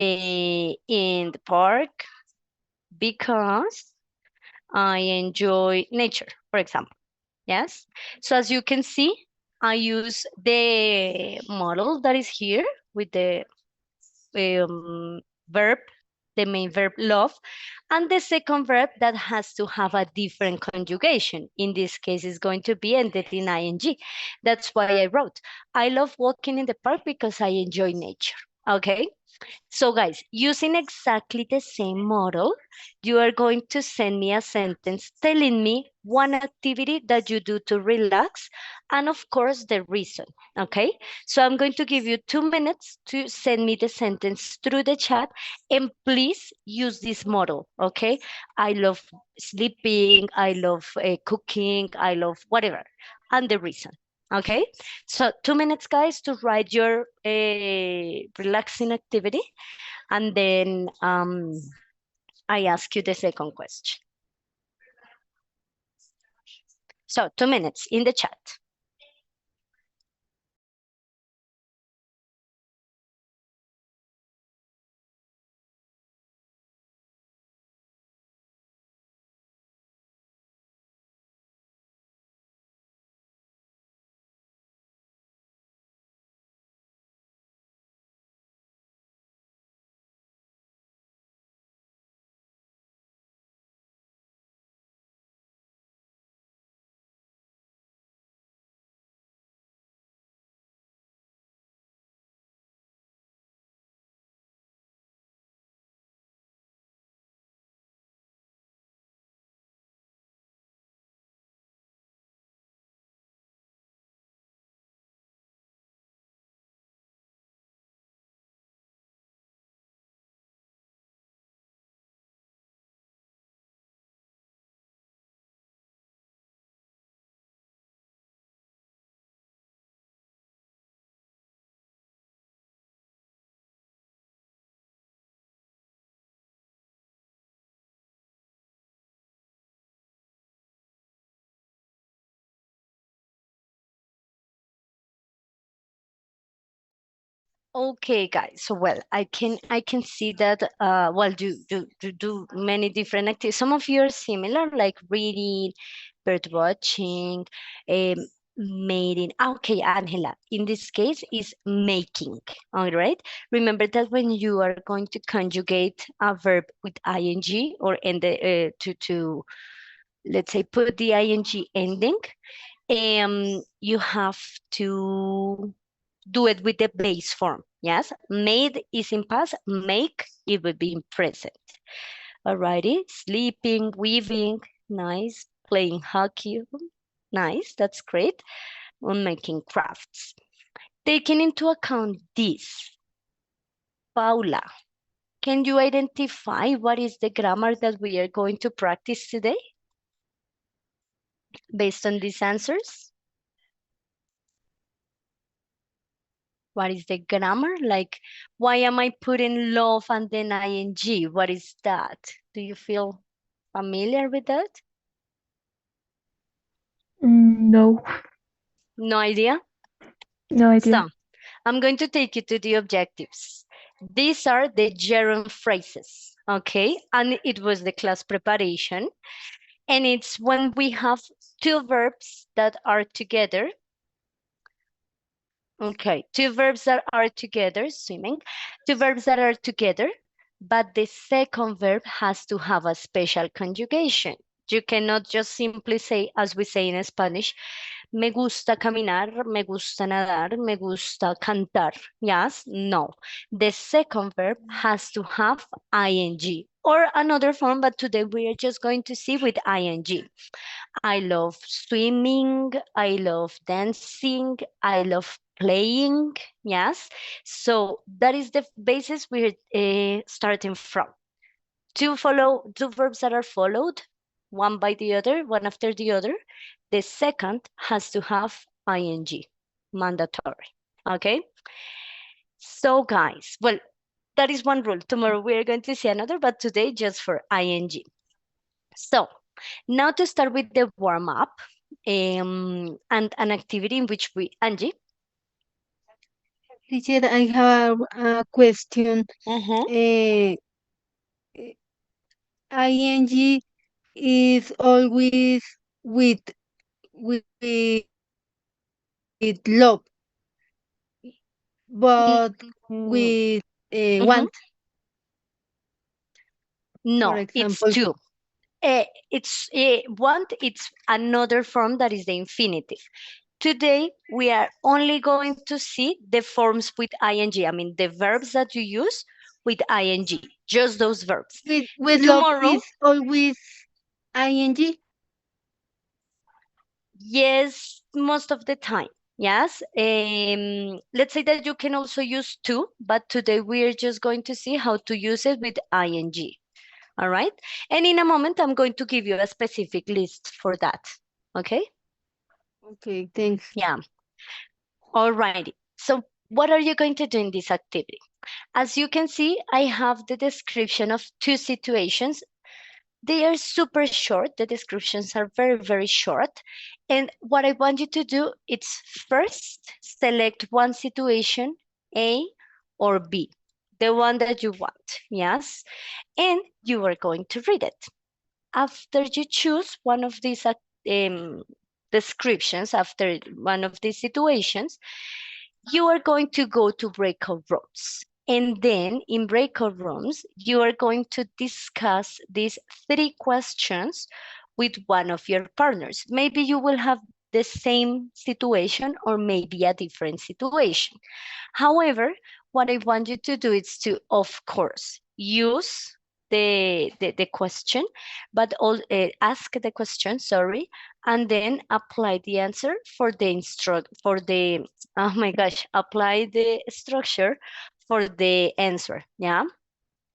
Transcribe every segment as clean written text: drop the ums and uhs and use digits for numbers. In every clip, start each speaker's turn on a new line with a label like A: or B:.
A: in the park because I enjoy nature, for example. Yes. So as you can see, I use the model that is here with the verb, the main verb love, and the second verb that has to have a different conjugation. In this case, is going to be ended in ing. That's why I wrote, I love walking in the park because I enjoy nature. Okay. So guys, using exactly the same model, you are going to send me a sentence telling me one activity that you do to relax and of course the reason, okay? So I'm going to give you 2 minutes to send me the sentence through the chat and please use this model, okay? I love sleeping, I love cooking, I love whatever, and the reason. Okay, so 2 minutes, guys, to write your relaxing activity, and then I ask you the second question. So 2 minutes in the chat. Okay, guys. So well, I can see that well, do many different activities. Some of you are similar, like reading, bird watching, um, mating. Okay, Angela. In this case, is making. All right. Remember that when you are going to conjugate a verb with ing or end the, to let's say put the ing ending, you have to do it with the base form. Yes, made is in past, make it would be in present. Alrighty, sleeping, weaving, nice, playing hockey, nice, that's great. On making crafts. Taking into account this, Paula, can you identify what is the grammar that we are going to practice today based on these answers? What is the grammar? Like, why am I putting love and then ing? What is that? Do you feel familiar with that?
B: No,
A: No idea?
B: no idea.
A: So, I'm going to take you to the objectives. These are the gerund phrases, okay? And it was the class preparation. And it's when we have two verbs that are together. Okay, two verbs that are together, swimming, two verbs that are together, but the second verb has to have a special conjugation. You cannot just simply say, as we say in Spanish, me gusta caminar, me gusta nadar, me gusta cantar. Yes, no. The second verb has to have ing or another form, but today we are just going to see with ing. I love swimming, I love dancing, I love playing. Yes. So that is the basis we're starting from. Two verbs that are followed, one by the other, one after the other. The second has to have ing, mandatory. Okay. So guys, well, that is one rule. Tomorrow we are going to see another, but today just for ing. So now to start with the warm up and an activity in which we, Angie,
C: Teacher, I have a question.
A: Mm-hmm.
C: Uh, ing is always with with love, but
A: Mm,
C: with
A: mhm.
C: want, for
A: No, it's
C: example.
A: two. It's want. It's another form that is the infinitive. Today we are only going to see the forms with ing. I mean the verbs that you use with ing. Just those verbs.
C: With love
A: Tomorrow,
C: is always ing.
A: yes, most of the time. Yes. Let's say that you can also use to, but today we are just going to see how to use it with ing. All right. And in a moment, I'm going to give you a specific list for that. Okay.
C: Okay, thanks.
A: Yeah. All righty. So, what are you going to do in this activity? As you can see, I have the description of two situations. They are super short. The descriptions are very, very short. And what I want you to do is first select one situation, A or B, the one that you want. Yes. And you are going to read it. After you choose one of these descriptions, after one of these situations, you are going to go to breakout rooms. And then in breakout rooms, you are going to discuss these three questions with one of your partners. Maybe you will have the same situation or maybe a different situation. However, what I want you to do is to, of course, use the question, but ask the question, sorry, and then apply the answer for the oh my gosh, apply the structure for the answer. Yeah.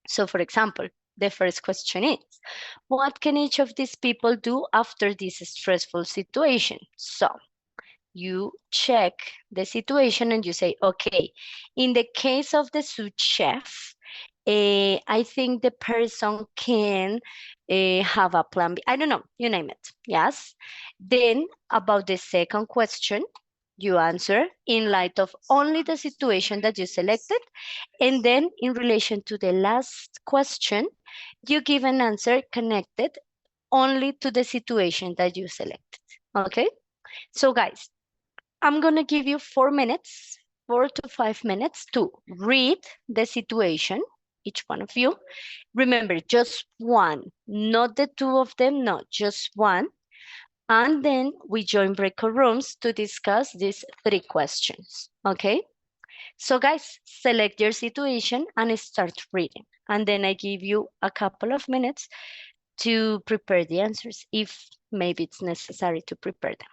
A: So, for example, the first question is, what can each of these people do after this stressful situation? So, you check the situation and you say, okay, in the case of the sous chef, I think the person can have a plan B. I don't know, you name it. Yes. Then about the second question, you answer in light of only the situation that you selected. And then in relation to the last question, you give an answer connected only to the situation that you selected. Okay. So guys, I'm going to give you 4 minutes, 4 to 5 minutes to read the situation, each one of you. Remember, just one, not the two of them, no, just one. And then we join breakout rooms to discuss these three questions. Okay? So, guys, select your situation and start reading. And then I give you a couple of minutes to prepare the answers if maybe it's necessary to prepare them.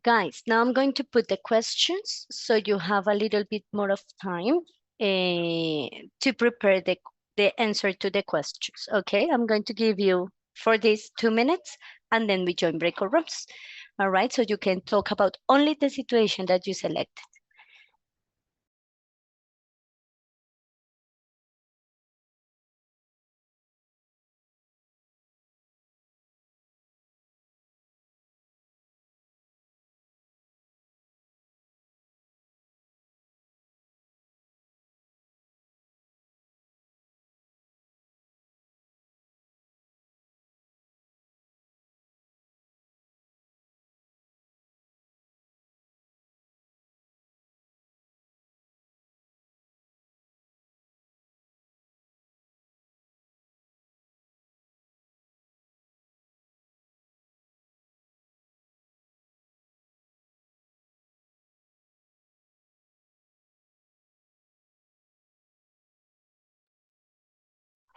A: Guys, now I'm going to put the questions so you have a little bit more of time to prepare the answer to the questions. Okay, I'm going to give you for these 2 minutes and then we join breakout rooms. All right, so you can talk about only the situation that you selected.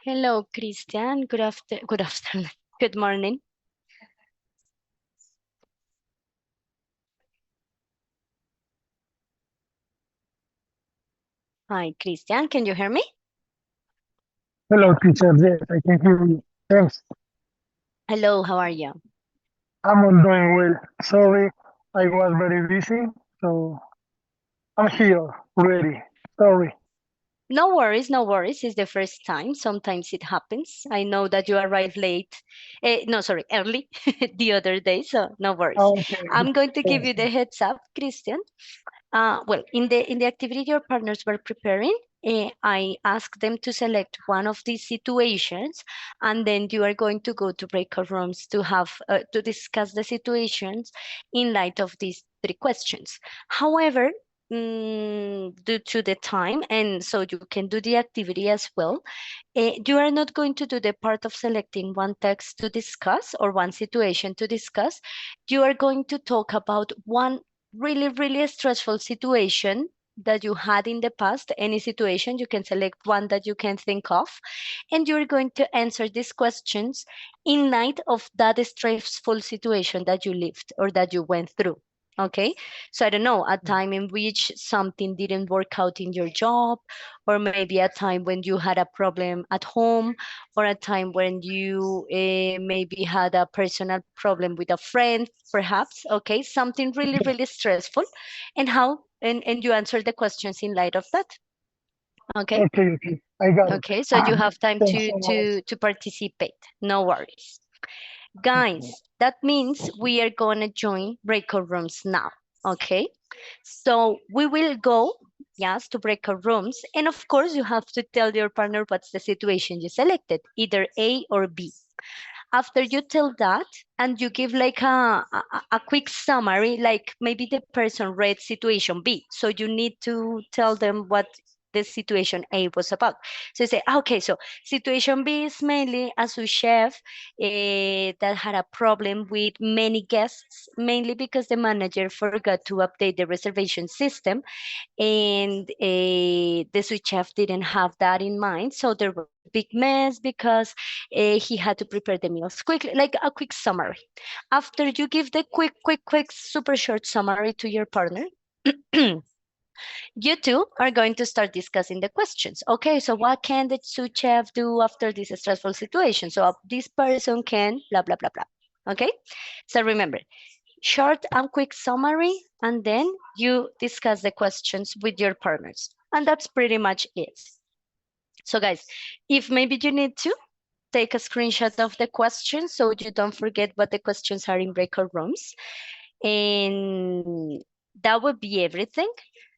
A: Hello, Christian. Good afternoon. Good morning. Hi, Christian. Can you hear me?
D: Hello, teacher. Yes, I can hear you. Thanks.
A: Hello, how are you?
D: I'm all doing well. Sorry, I was very busy, so I'm here, ready. Sorry.
A: No worries, no worries. It's the first time. Sometimes it happens. I know that you arrived late. No, sorry, early the other day, so no worries.
D: Okay.
A: I'm going to give
D: Thanks.
A: you the heads up, Christian. Well, in the activity your partners were preparing, I asked them to select one of these situations, and then you are going to go to breakout rooms to have to discuss the situations in light of these three questions. However, due to the time, and so you can do the activity as well, you are not going to do the part of selecting one text to discuss or one situation to discuss. You are going to talk about one really, really stressful situation that you had in the past, any situation, you can select one that you can think of, and you're going to answer these questions in light of that stressful situation that you lived or that you went through. Okay, so I don't know, a time in which something didn't work out in your job, or maybe a time when you had a problem at home, or a time when you maybe had a personal problem with a friend, perhaps. Okay, something really, really stressful, and how and you answer the questions in light of that. Okay,
D: Okay. I got it.
A: okay, so you have time
D: Thanks so much.
A: to participate. No worries. Guys, that means we are gonna join breakout rooms now, okay? So we will go, yes, to breakout rooms. And of course, you have to tell your partner what's the situation you selected, either A or B. After you tell that, and you give like a quick summary, like maybe the person read situation B, so you need to tell them what the situation A was about. So you say, okay, so situation B is mainly a sous chef that had a problem with many guests, mainly because the manager forgot to update the reservation system, and the sous chef didn't have that in mind, so there was a big mess because he had to prepare the meals quickly, like a quick summary. After you give the quick super short summary to your partner, you two are going to start discussing the questions. Okay, so what can the sous chef do after this stressful situation? So this person can blah blah blah blah. Okay, so remember, short and quick summary, and then you discuss the questions with your partners. And that's pretty much it. So guys, if maybe you need to take a screenshot of the questions so you don't forget what the questions are in breakout rooms. And that would be everything.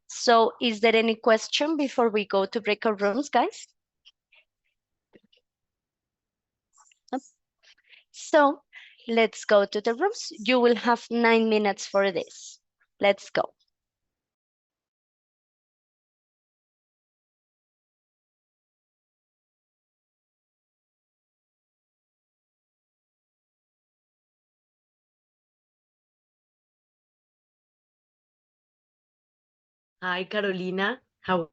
A: So is there any question before we go to breakout rooms, guys? Nope. So let's go to the rooms. You will have 9 minutes for this. Let's go.
E: Hi, Carolina. How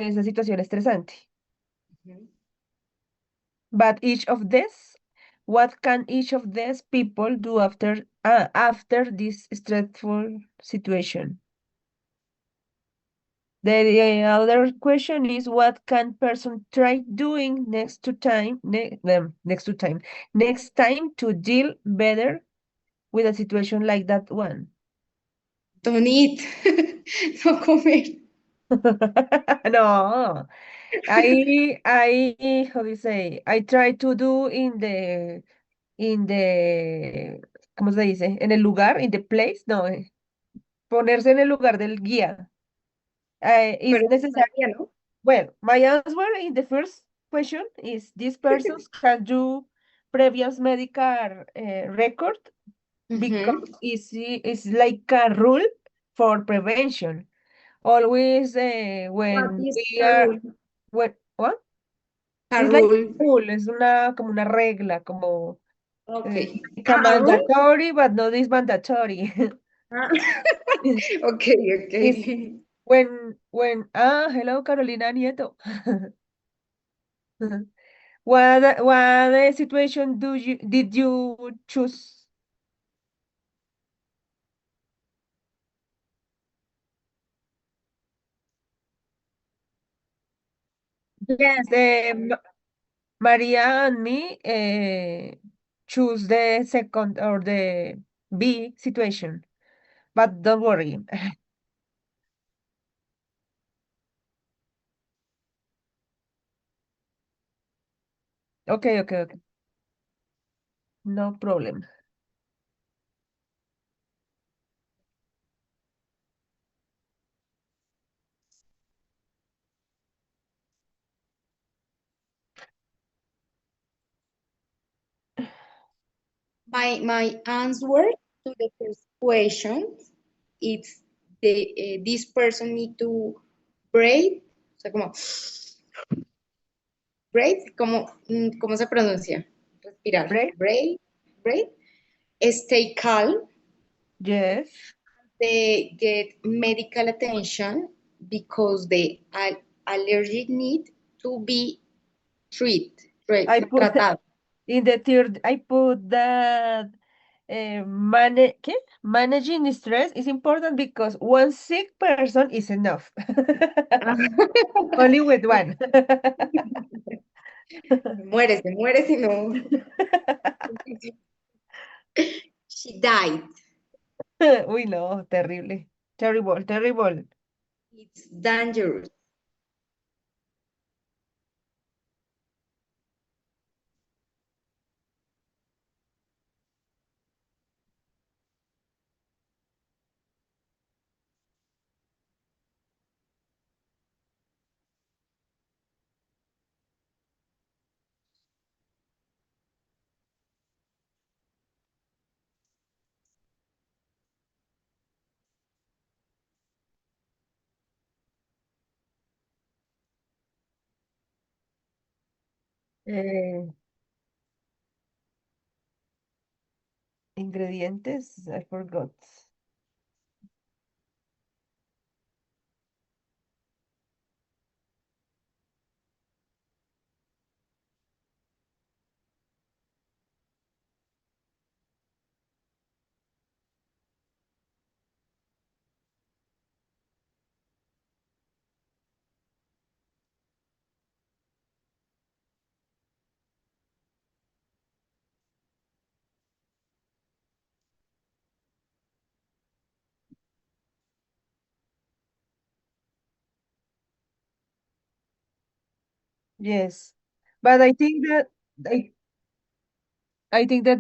F: esa situación estresante.
E: Ujú.
F: But each of these, what can each of these people do after this stressful situation? The other question is what can person try doing next time to deal better with a situation like that one?
G: Don't eat. No comer.
F: No, how do you say? I try to do ¿cómo se dice? En el lugar, in the place, no, ponerse en el lugar del guía.
G: Pero
F: Is
G: es una
F: necessary.
G: guía, ¿no?
F: Well, my answer in the first question is this persons can do previous medical record because
G: Ujú.
F: it's like a rule for prevention. Always
G: What
F: when
G: is
F: we
G: a
F: are,
G: rule?
F: what?
G: A
F: It's like
G: rule.
F: a rule, es una, como una regla, como
G: Okay.
F: like a
G: Ah, a rule?
F: mandatory, but not is mandatory.
G: Ah, okay,
F: It's
G: okay.
F: hello Carolina Nieto. What situation did you choose? Yes, Maria and me choose the second or the B situation, but don't worry. Okay, okay, okay. No problem.
G: My answer to the first question is this person need to breathe, o sea, como breathe, ¿cómo se pronuncia? Respirar.
F: Break?
G: Breathe. Stay calm.
F: Yes.
G: They get medical attention because the allergy need to be
F: I put
G: tratado.
F: in the third, I put that ¿qué? Managing stress is important because one sick person is enough. Only with one.
G: Se muere si no. She died.
F: Uy, no, terrible. Terrible, terrible.
G: It's dangerous.
F: Eh, ingredientes, I forgot. Yes. But I think that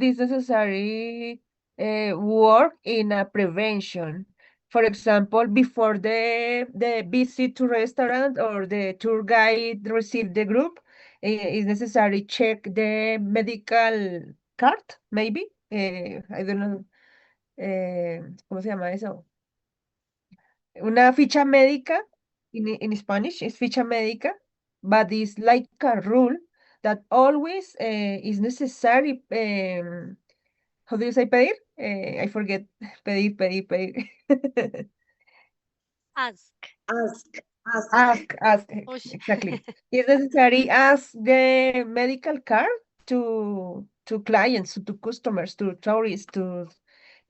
F: is necessary work in a prevention. For example, before the visit to restaurant or the tour guide receive the group, is necessary check the medical card, maybe. I don't know. ¿Cómo se llama eso? Una ficha médica, in Spanish is ficha médica, but it's like a rule that always is necessary. How do you say pedir? I forget. Pedir, pedir, pedir.
A: Ask.
G: Ask.
F: Ask,
A: Ush.
F: exactly. It's necessary ask the medical card to clients, to customers, to tourists, to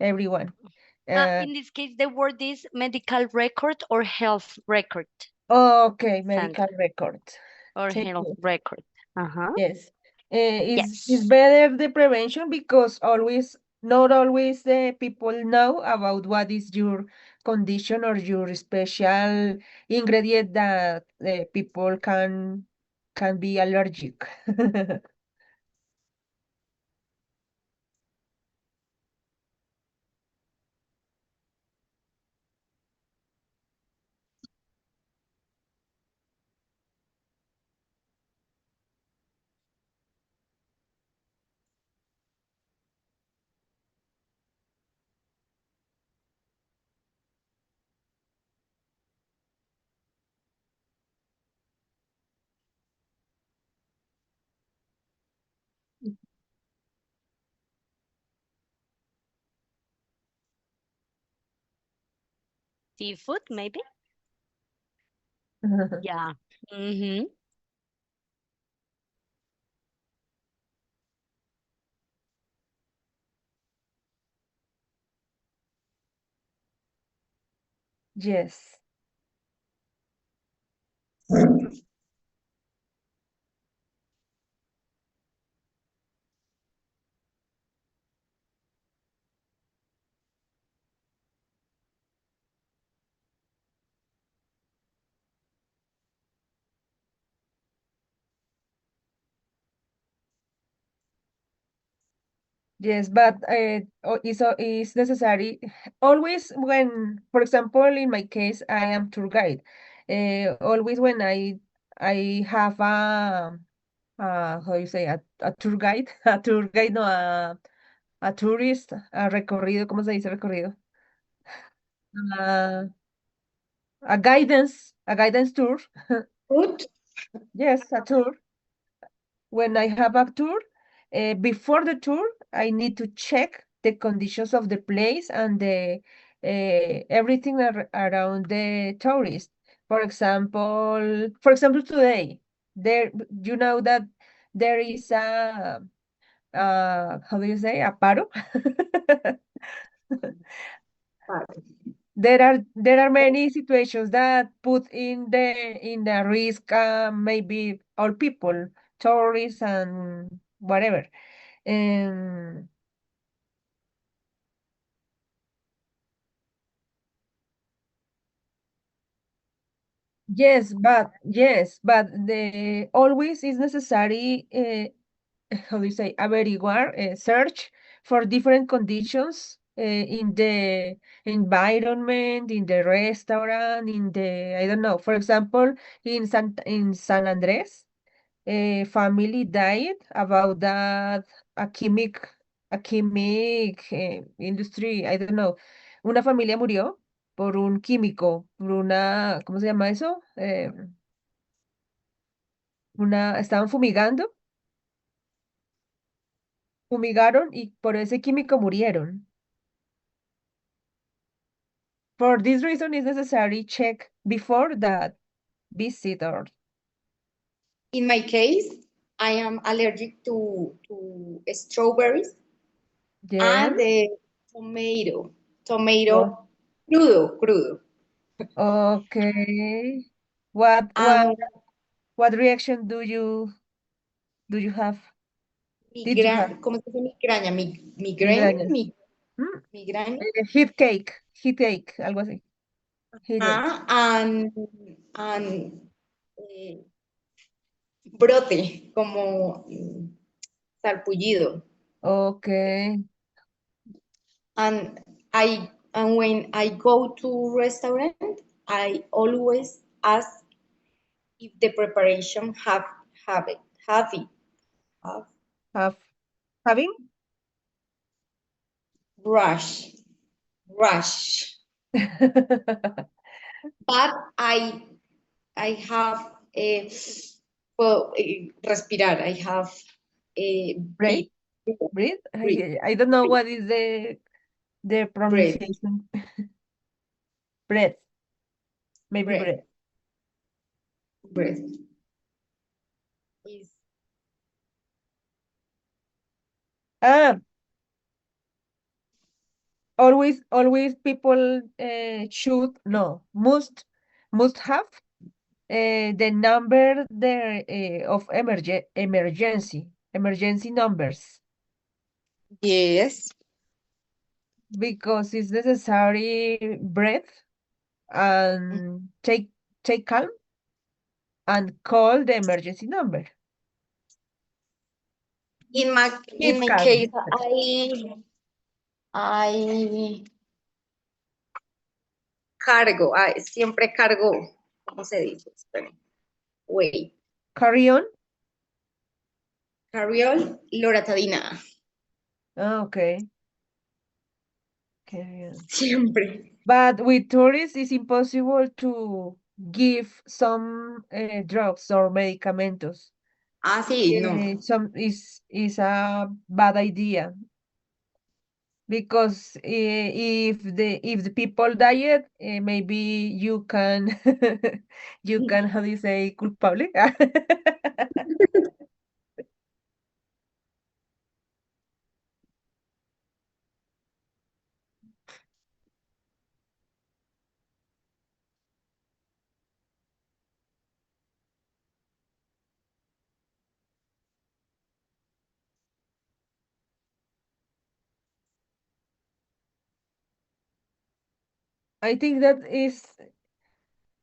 F: everyone.
A: In this case, the word is medical record or health record,
F: Okay,
A: Sandra,
F: medical record.
A: or
F: Thank
A: health
F: you.
A: record. Uh-huh.
F: Yes. Is
A: Yes.
F: better the prevention because always not always the people know about what is your condition or your special ingredient that people can be allergic.
A: Seafood, maybe? Yeah. Mm-hmm.
F: Yes. Yes, but it's necessary always when, for example, in my case, I am tour guide. Always when I have how you say a tour guide, a tour guide, no, a tourist, a recorrido, ¿cómo se dice recorrido? Uh, a guidance tour.
G: Good.
F: Yes, a tour. When I have a tour, before the tour, I need to check the conditions of the place and the everything around the tourist. For example, today there you know that there is a how do you say a paro? There are many situations that put in the risk maybe all people, tourists and whatever. Um, yes, but the always is necessary. How do you say? Averiguar, search for different conditions in the environment, in the restaurant, in the I don't know. For example, in San Andres, a family died about that a chemic industry, I don't know. Una familia murió por un químico, por una, ¿cómo se llama eso? Estaban fumigaron y por ese químico murieron. For this reason, it's necessary check before that visit or
G: In my case, I am allergic to strawberries
F: yeah.
G: and the tomato.
F: Oh,
G: Tomato crudo.
F: okay. What what
G: And
F: what reaction do you have? Did you have
G: ¿cómo se dice migraña?
F: migraña? Mm,
G: Migraña.
F: heat cake, algo así. Headache.
G: And eh, brote, como salpullido.
F: Okay.
G: And when I go to restaurant, I always ask if the preparation have it have
F: Have having?
G: rush rush. But I have a well respirar. I have a
F: Bread? Bread?
G: breathe,
F: I don't know what is the
G: breathe,
F: pronunciation. Bread. Maybe
G: breath.
F: bread.
G: breath. Is
F: Always people must have the number there of emergency numbers,
G: yes,
F: because it's necessary breath and take calm and call the emergency number.
G: in my
F: Keep calm.
G: case, I cargo, siempre cargo, ¿cómo se dice? Esperen. Wait,
F: Carry on.
G: carriol, loratadina,
F: Okay. Carry on.
G: siempre.
F: But with tourists, it's impossible to give some drugs or medicamentos.
G: Ah, sí, no.
F: Some is a bad idea, because if the people diet, maybe you can you can, how do you say, culpable? I think that is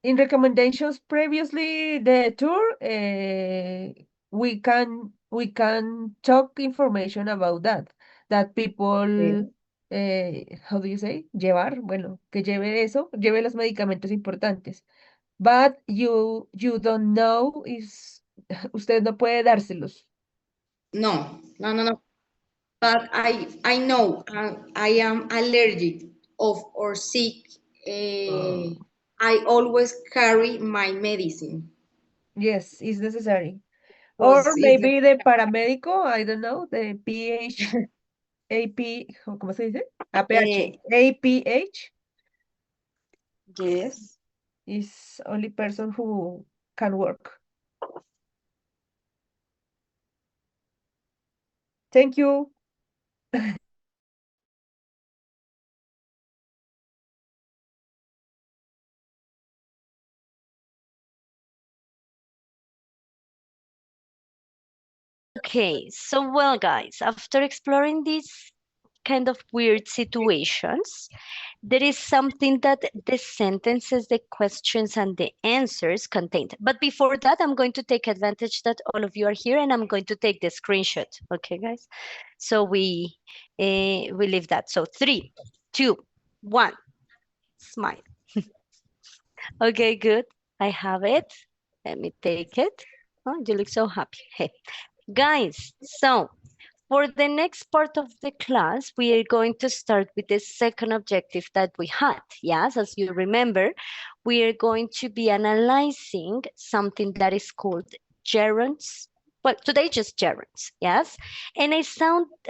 F: in recommendations previously the tour. We can talk information about that people, how do you say, llevar, bueno, que lleve los medicamentos importantes. But you don't know is usted no puede dárselos.
G: No. But I know I am allergic of or sick. I always carry my medicine.
F: Yes, it's necessary.
G: Because
F: Or maybe the paramédico, I don't know, the PH, AP, ¿cómo se dice? APH. APH
G: yes.
F: is only person who can work. Thank you.
A: Okay, so well, guys, after exploring these kind of weird situations, there is something that the sentences, the questions, and the answers contained. But before that, I'm going to take advantage that all of you are here, and I'm going to take the screenshot. Okay, guys. So we leave that. So 3, 2, 1, smile. Okay, good. I have it. Let me take it. Oh, you look so happy. Hey, guys. So for the next part of the class, we are going to start with the second objective that we had. Yes, as you remember, we are going to be analyzing something that is called gerunds. Well, today just gerunds, yes? And I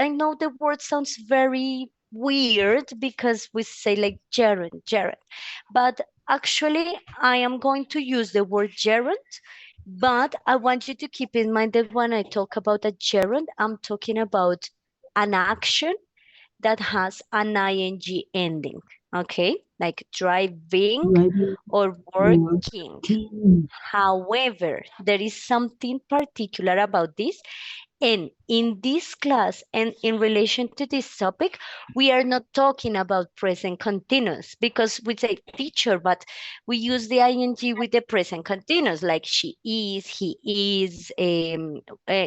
A: know the word sounds very weird because we say like gerund, but actually I am going to use the word gerund, but I want you to keep in mind that when I talk about a gerund, I'm talking about an action that has an ing ending, okay? Like driving or working. However, there is something particular about this. And in this class and in relation to this topic, we are not talking about present continuous because we say teacher, but we use the ing with the present continuous, like she is, he is,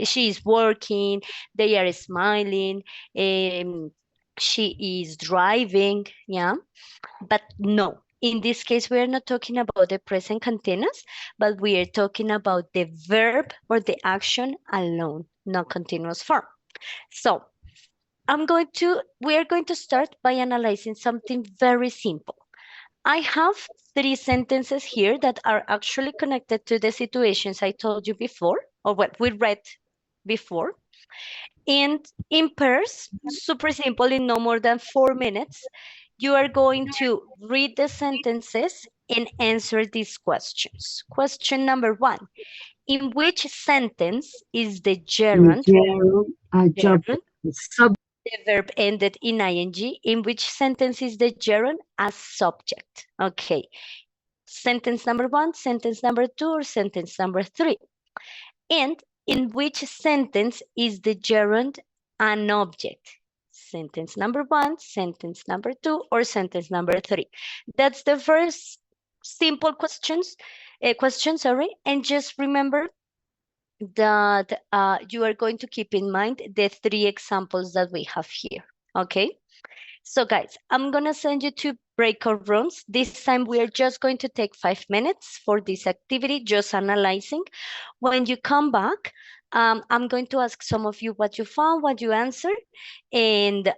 A: she is working, they are smiling, she is driving, yeah. But no, in this case, we are not talking about the present continuous, but we are talking about the verb or the action alone, not continuous form. So we are going to start by analyzing something very simple. I have 3 sentences here that are actually connected to the situations I told you before, or what we read before. And in pairs, super simple, in no more than 4 minutes, you are going to read the sentences and answer these questions. Question number 1. In which sentence is the gerund, gerund, the verb ended in ing? In which sentence is the gerund as subject? Okay. Sentence number 1, sentence number 2, or sentence number 3? And in which sentence is the gerund an object? Sentence number 1, sentence number 2, or sentence number 3? That's the first simple question, sorry. And just remember that you are going to keep in mind the 3 examples that we have here, okay? So guys, I'm gonna send you to breakout rooms. This time we are just going to take 5 minutes for this activity, just analyzing. When you come back, I'm going to ask some of you what you found, what you answered, and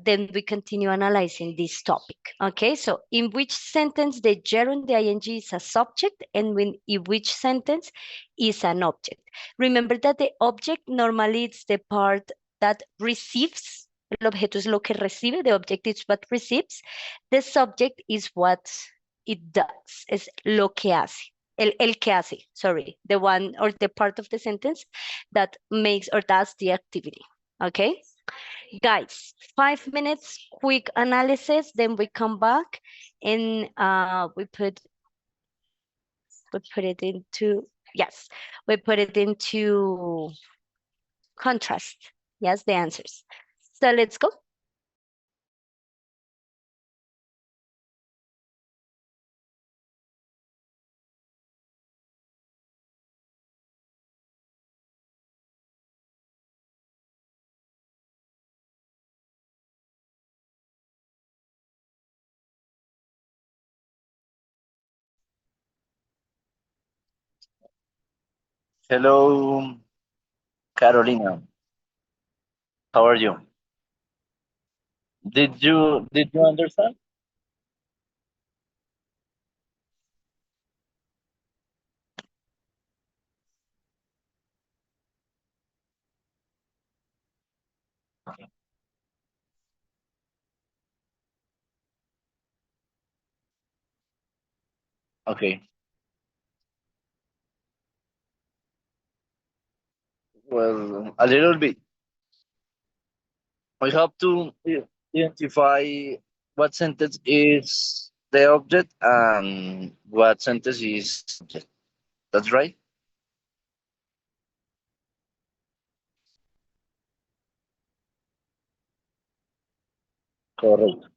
A: then we continue analyzing this topic. Okay, so in which sentence the gerund, the ing is a subject, and in which sentence is an object? Remember that the object normally it's the part that receives. El objeto es lo que recibe, the object is what receives. The subject is what it does, es lo que hace. El que hace, sorry, the one or the part of the sentence that makes or does the activity, okay? Guys, 5 minutes, quick analysis, then we come back and we put it into, yes, we put it into contrast, yes, the answers. So let's go.
H: Hello, Carolina. How are you? Did you understand? Okay. Well, a little bit. We have to identify what sentence is the object and what sentence is subject. That's right? Correct.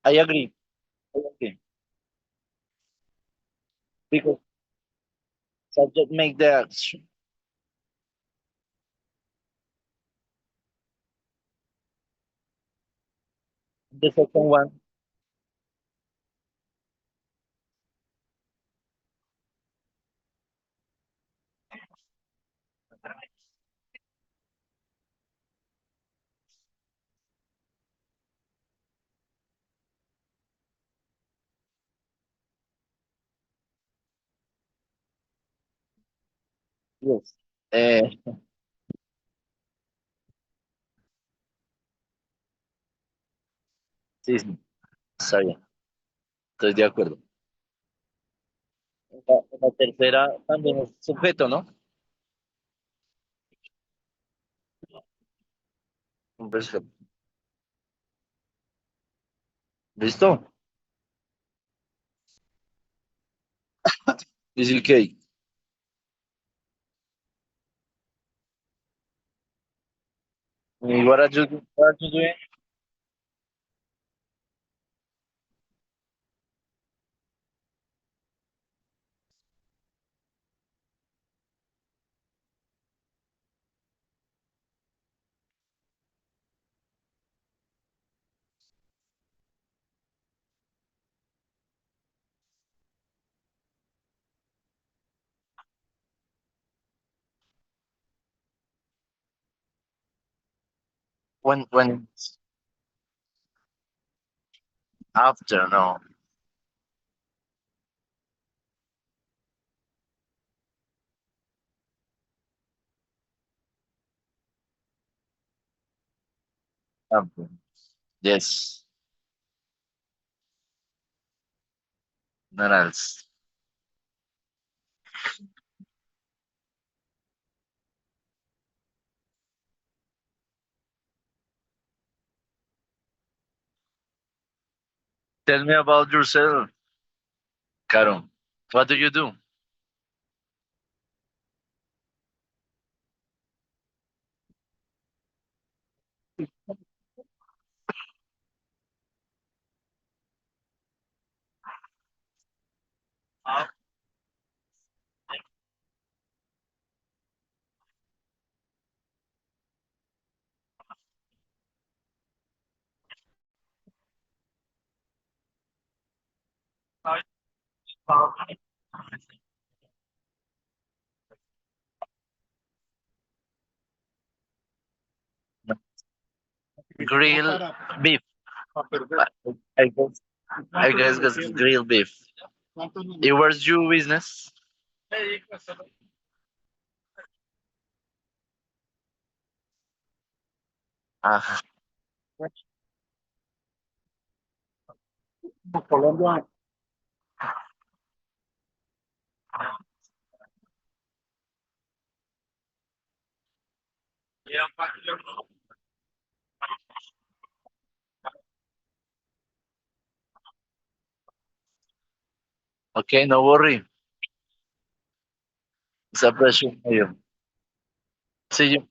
H: I agree. I agree. Because subject make the action. The second one, yes. Eh, sí, sí, está bien. Estoy de acuerdo. La tercera también es sujeto, ¿no? Perfecto. ¿Listo? Is it okay? What are you doing? When After, no. After. Yes. Not else. Tell me about yourself, Caro. What do you do? Grill beef. I guess. I guess it's grill beef. It was your business. Ah, okay, no worry. It's a pleasure for you. See you.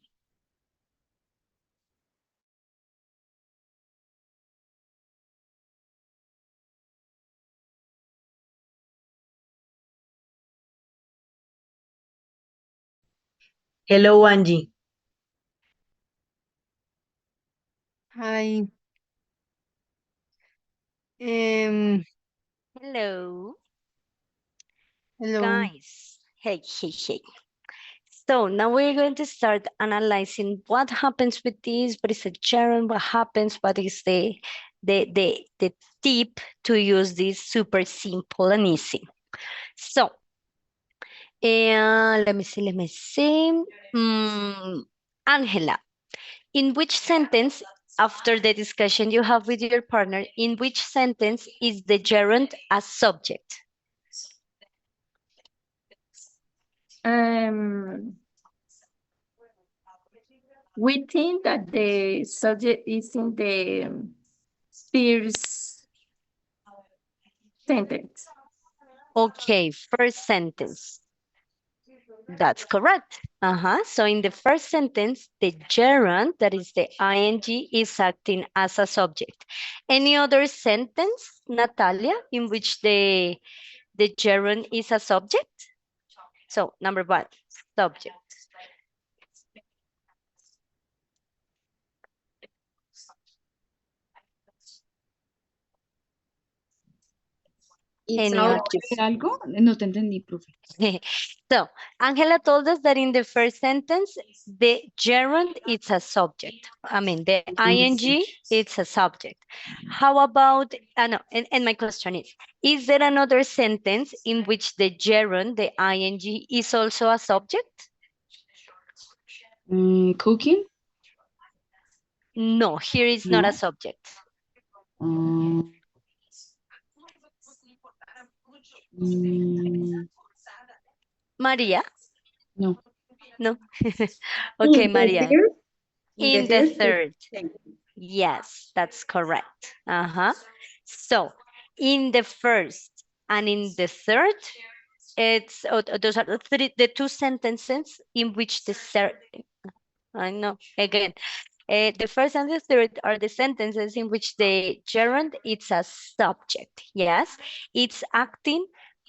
E: Hello, Angie.
C: Hi. Um,
A: Hello,
C: hello.
A: guys. Hey, hey, hey. So now we're going to start analyzing what happens with this, what is a gerund, what happens, what is the tip to use this super simple and easy. So, let me see. Angela, in which sentence, after the discussion you have with your partner, in which sentence is the gerund a subject?
B: We think that the subject is in the first sentence.
A: Okay, first sentence. That's correct. So in the first sentence, the gerund, that is the ing, is acting as a subject. Any other sentence, Natalia, in which the gerund is a subject? So number one, subject.
G: It's
A: Any
G: out
A: other?
I: algo? No te entendí, profe.
A: So Angela told us that in the first sentence, the gerund is a subject. I mean, the ing, it's a subject. How about, no, and my question is there another sentence in which the gerund, the ing, is also a subject?
I: Cooking?
A: No, here is not a
I: No.
A: subject.
I: Mm,
A: Maria?
I: no.
A: No. Okay, Maria.
G: in
A: In
G: the
A: the
G: first
A: third.
G: sentence.
A: Yes, that's correct. So in the first and in the third, it's those are the two sentences in which the third. I know again. The first and the third are the sentences in which the gerund is a subject. Yes, it's acting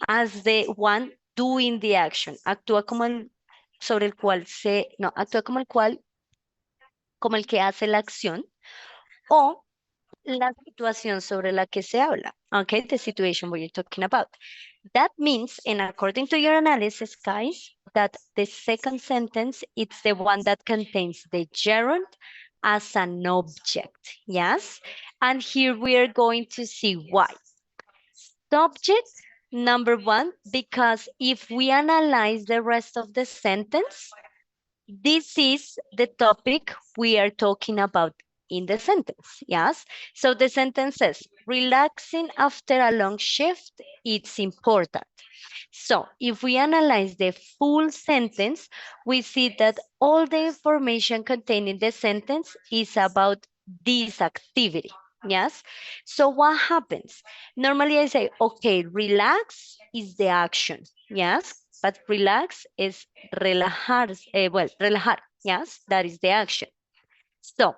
A: as the one doing the action. Actúa como el sobre el cual se, no, actúa como el que hace la acción o la situación sobre la que se habla. Okay, the situation where you're talking about. That means, and according to your analysis, guys, that the second sentence, it's the one that contains the gerund as an object. Yes. And here we are going to see why. Subject, number one, because if we analyze the rest of the sentence, this is the topic we are talking about in the sentence, yes? So the sentence says, relaxing after a long shift, it's important. So if we analyze the full sentence, we see that all the information contained in the sentence is about this activity, yes? So what happens? Normally I say, okay, relax is the action, yes? But relax is relajar, relajar, yes? That is the action. So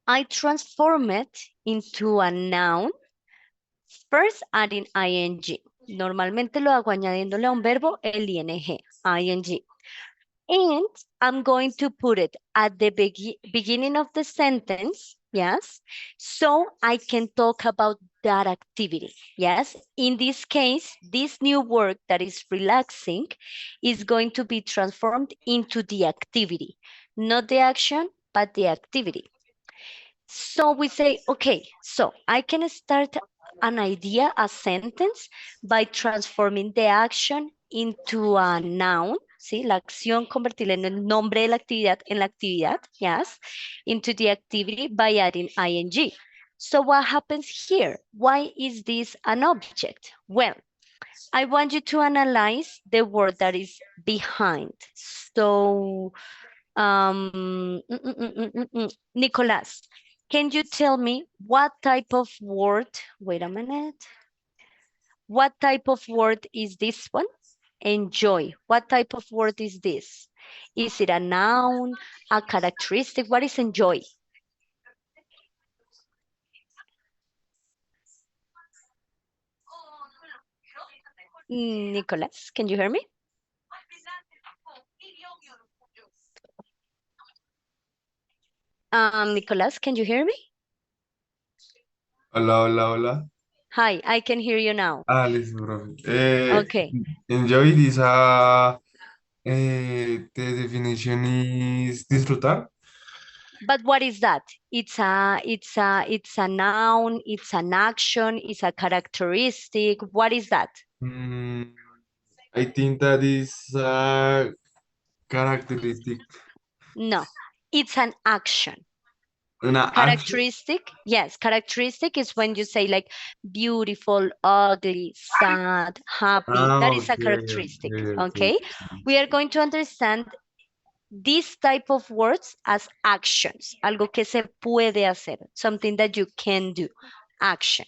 A: I transform it into a noun, first adding ing. Normalmente lo hago añadiéndole a un verbo el ing, ing. And I'm going to put it at the beginning of the sentence, yes? So I can talk about that activity, yes? In this case, this new word that is relaxing is going to be transformed into the activity, not the action, but the activity. So we say, okay, so I can start an idea, a sentence, by transforming the action into a noun, ¿sí? La acción, convertirla en el nombre de la actividad, yes, into the activity by adding ing. So what happens here? Why is this an object? Well, I want you to analyze the word that is behind. So, Nicolas, can you tell me what type of word, wait a minute. What type of word is this one? Enjoy. What type of word is this? Is it a noun, a characteristic? What is enjoy? Nicolas, can you hear me? Nicolas, can you hear me?
J: Hola, hola, hola.
A: Hi, I can hear you now.
J: Ah, listo, profe.
A: Okay.
J: Enjoy is the definition is disfrutar.
A: But what is that? It's a noun, it's an action, it's a characteristic. What is that?
J: I think that is a characteristic.
A: No, it's an action.
J: Una action.
A: Characteristic, yes, characteristic is when you say like beautiful, ugly, sad, happy. That is a
J: Okay,
A: characteristic,
J: okay,
A: okay?
J: okay.
A: We are going to understand this type of words as actions, algo que se puede hacer, something that you can do, action,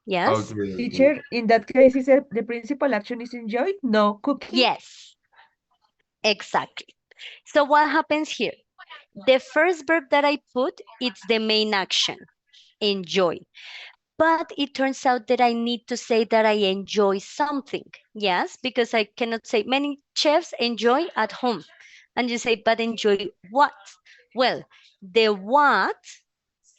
A: yes?
J: Okay, okay.
F: Teacher, in that case, is the principal action is enjoyed? No, cooking?
A: Yes, exactly. So what happens here? The first verb that I put, it's the main action, enjoy. But it turns out that I need to say that I enjoy something. Yes, because I cannot say many chefs enjoy at home. And you say, but enjoy what? Well, the what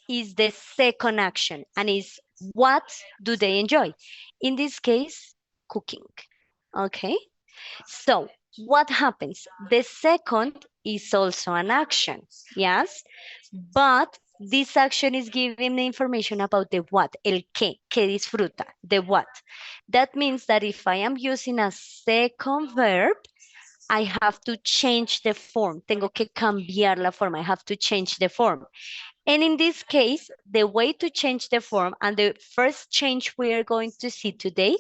A: is the second action and is what do they enjoy? In this case, cooking. Okay, so what happens? The second is also an action, yes? But this action is giving the information about the what, el que disfruta, the what. That means that if I am using a second verb, I have to change the form. Tengo que cambiar la forma. I have to change the form. And in this case, the way to change the form and the first change we are going to see today,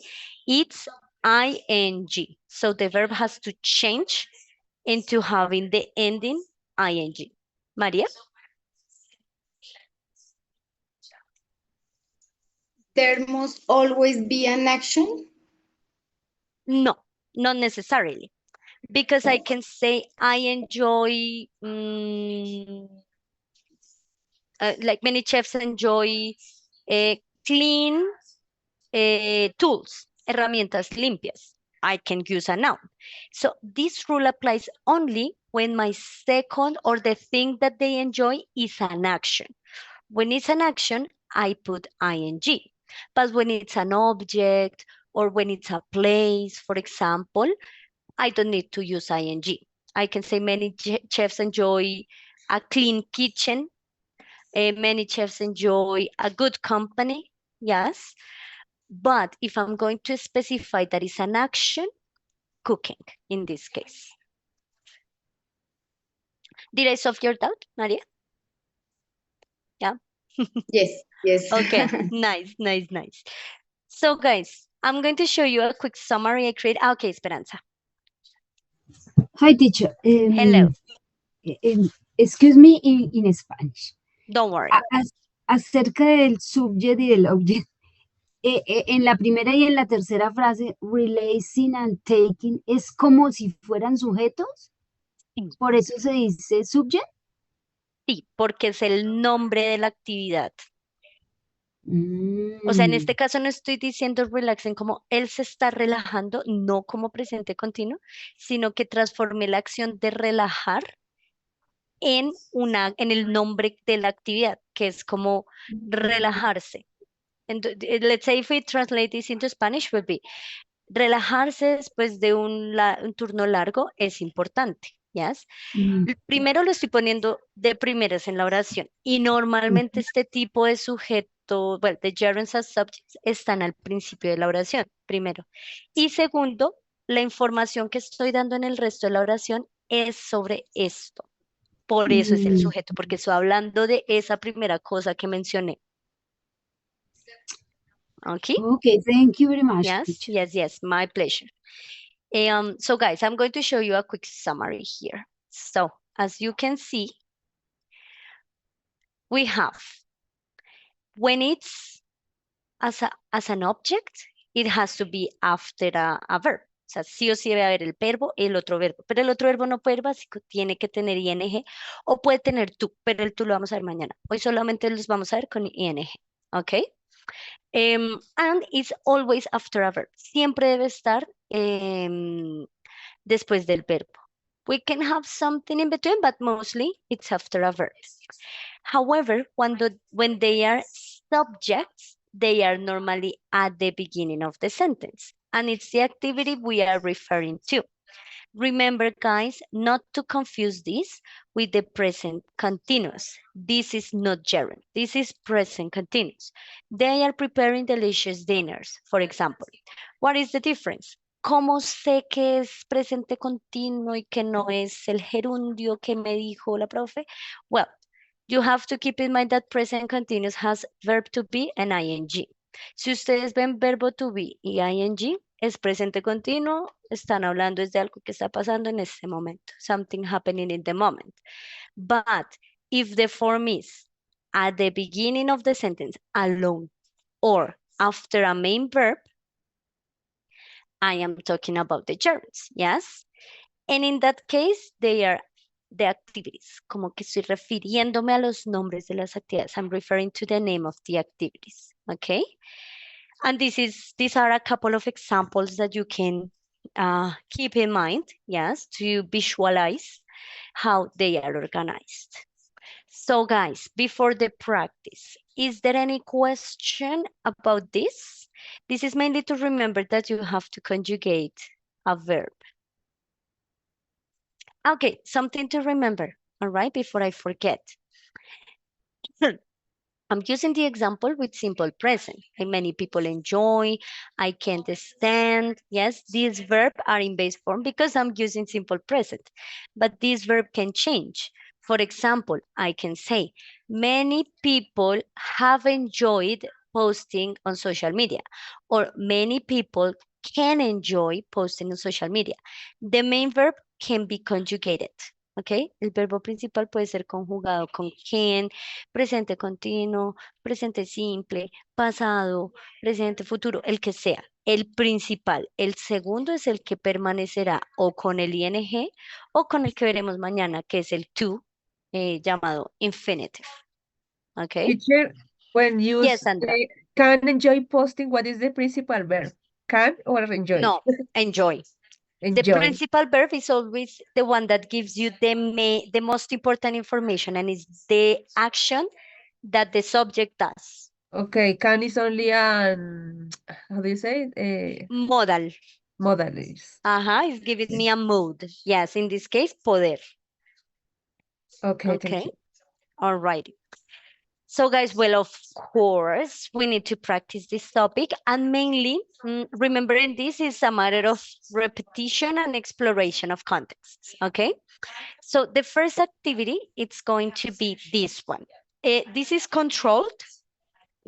A: it's ing. So the verb has to change into having the ending ing. Maria?
G: There must always be an action.
A: No, not necessarily. Because I can say I enjoy, like many chefs enjoy clean tools, herramientas limpias. I can use a noun. So this rule applies only when my second or the thing that they enjoy is an action. When it's an action, I put ing. But when it's an object or when it's a place, for example, I don't need to use ing. I can say many chefs enjoy a clean kitchen Many chefs enjoy a good company, yes. But if I'm going to specify that is an action, cooking in this case. Did I solve your doubt, Maria? Yeah.
G: Yes, yes.
A: Okay, nice, nice, nice. So guys, I'm going to show you a quick summary I created. Okay, Esperanza.
I: Hi, teacher.
A: Hello.
I: Excuse me in Spanish.
A: Don't worry.
I: Acerca del subject y del object. En la primera y en la tercera frase, releasing and taking, es como si fueran sujetos.
A: Sí.
I: Por eso se dice subject.
A: Sí, porque es el nombre de la actividad. O sea, en este caso no estoy diciendo relaxen como él se está relajando, no como presente continuo, sino que transformé la acción de relajar en el nombre de la actividad, que es como relajarse. Let's say if we translate this into Spanish, would be relajarse después de un turno largo es importante, ¿yes? Primero lo estoy poniendo de primeras en la oración y normalmente este tipo de sujeto, bueno, de gerunds as subjects están al principio de la oración, primero. Y segundo, la información que estoy dando en el resto de la oración es sobre esto. Por eso es el sujeto, porque estoy hablando de esa primera cosa que mencioné. Okay?
I: Okay, thank you very much.
A: Yes,
I: teacher.
A: yes, my pleasure. So guys, I'm going to show you a quick summary here. So as you can see, we have, when it's as an object, it has to be after a verb. O sea, sí o sí debe haber el verbo, el otro verbo. Pero el otro verbo no puede ser básico, tiene que tener ing o puede tener tú, pero el tú lo vamos a ver mañana. Hoy solamente los vamos a ver con ing, ¿ok? And it's always after a verb. Siempre debe estar después del verbo. We can have something in between, but mostly it's after a verb. However, when they are subjects, they are normally at the beginning of the sentence, and it's the activity we are referring to. Remember, guys, not to confuse this with the present continuous. This is not gerund. This is present continuous. They are preparing delicious dinners, for example. What is the difference? ¿Cómo sé que es presente continuo y que no es el gerundio que me dijo la profe? Well, you have to keep in mind that present continuous has verb to be and ing. Si ustedes ven verbo to be y ing, es presente continuo, están hablando de algo que está pasando en este momento, something happening in the moment. But if the form is at the beginning of the sentence alone or after a main verb, I am talking about the gerunds, yes? And in that case, they are the activities, como que estoy refiriéndome a los nombres de las actividades. I'm referring to the name of the activities, okay? And these are a couple of examples that you can keep in mind, yes, to visualize how they are organized. So guys, before the practice, is there any question about this? This is mainly to remember that you have to conjugate a verb. Okay, something to remember, all right, before I forget. I'm using the example with simple present. And many people enjoy, I can't stand. Yes, these verbs are in base form because I'm using simple present. But this verb can change. For example, I can say, many people have enjoyed posting on social media. Or many people can enjoy posting on social media. The main verb can be conjugated. ¿Ok? El verbo principal puede ser conjugado con can, presente continuo, presente simple, pasado, presente futuro, el que sea. El principal, el segundo es el que permanecerá o con el ing o con el que veremos mañana, que es el to, llamado infinitive. ¿Ok?
F: Teacher, when you
A: Yes, Sandra.
F: say can enjoy posting, what is the principal verb? Can or enjoy?
A: No, enjoy. The
F: Enjoy.
A: principal verb is always the one that gives you the most important information, and is the action that the subject does.
F: Okay, can is only an, how do you say it?
A: Modal.
F: Modal is.
A: It's giving me a mood. Yes, in this case, poder.
F: Okay, thank
A: Okay.
F: you.
A: All right. So guys, well, of course, we need to practice this topic, and mainly remembering this is a matter of repetition and exploration of contexts, okay? So the first activity, it's going to be this one. This is controlled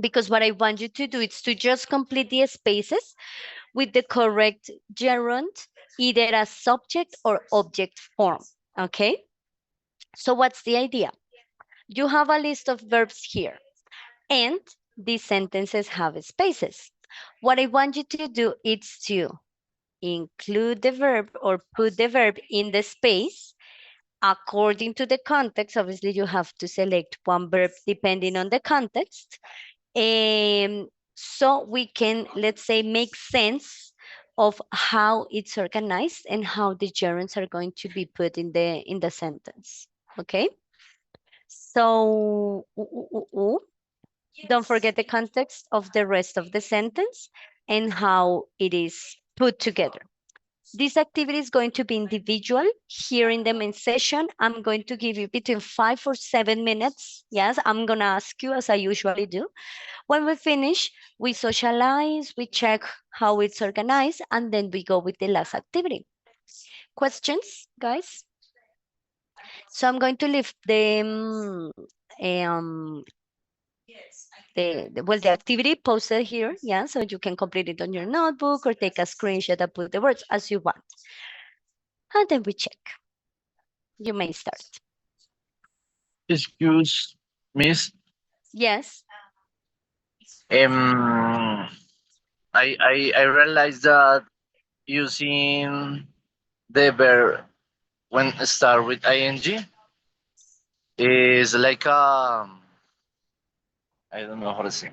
A: because what I want you to do is to just complete the spaces with the correct gerund, either as subject or object form, okay? So what's the idea? You have a list of verbs here, and these sentences have spaces. What I want you to do is to include the verb or put the verb in the space according to the context. Obviously, you have to select one verb depending on the context. So we can, let's say, make sense of how it's organized and how the gerunds are going to be put in the sentence. Okay? So don't forget the context of the rest of the sentence and how it is put together. This activity is going to be individual. Here in the main session, I'm going to give you between 5 or 7 minutes. Yes, I'm going to ask you as I usually do. When we finish, we socialize, we check how it's organized, and then we go with the last activity. Questions, guys? So I'm going to leave the activity posted here, yeah, so you can complete it on your notebook or take a screenshot and put the words as you want. And then we check. You may start.
H: Excuse, Miss.
A: Yes.
H: I realized that using the verb when start with ing is like I don't know how to say.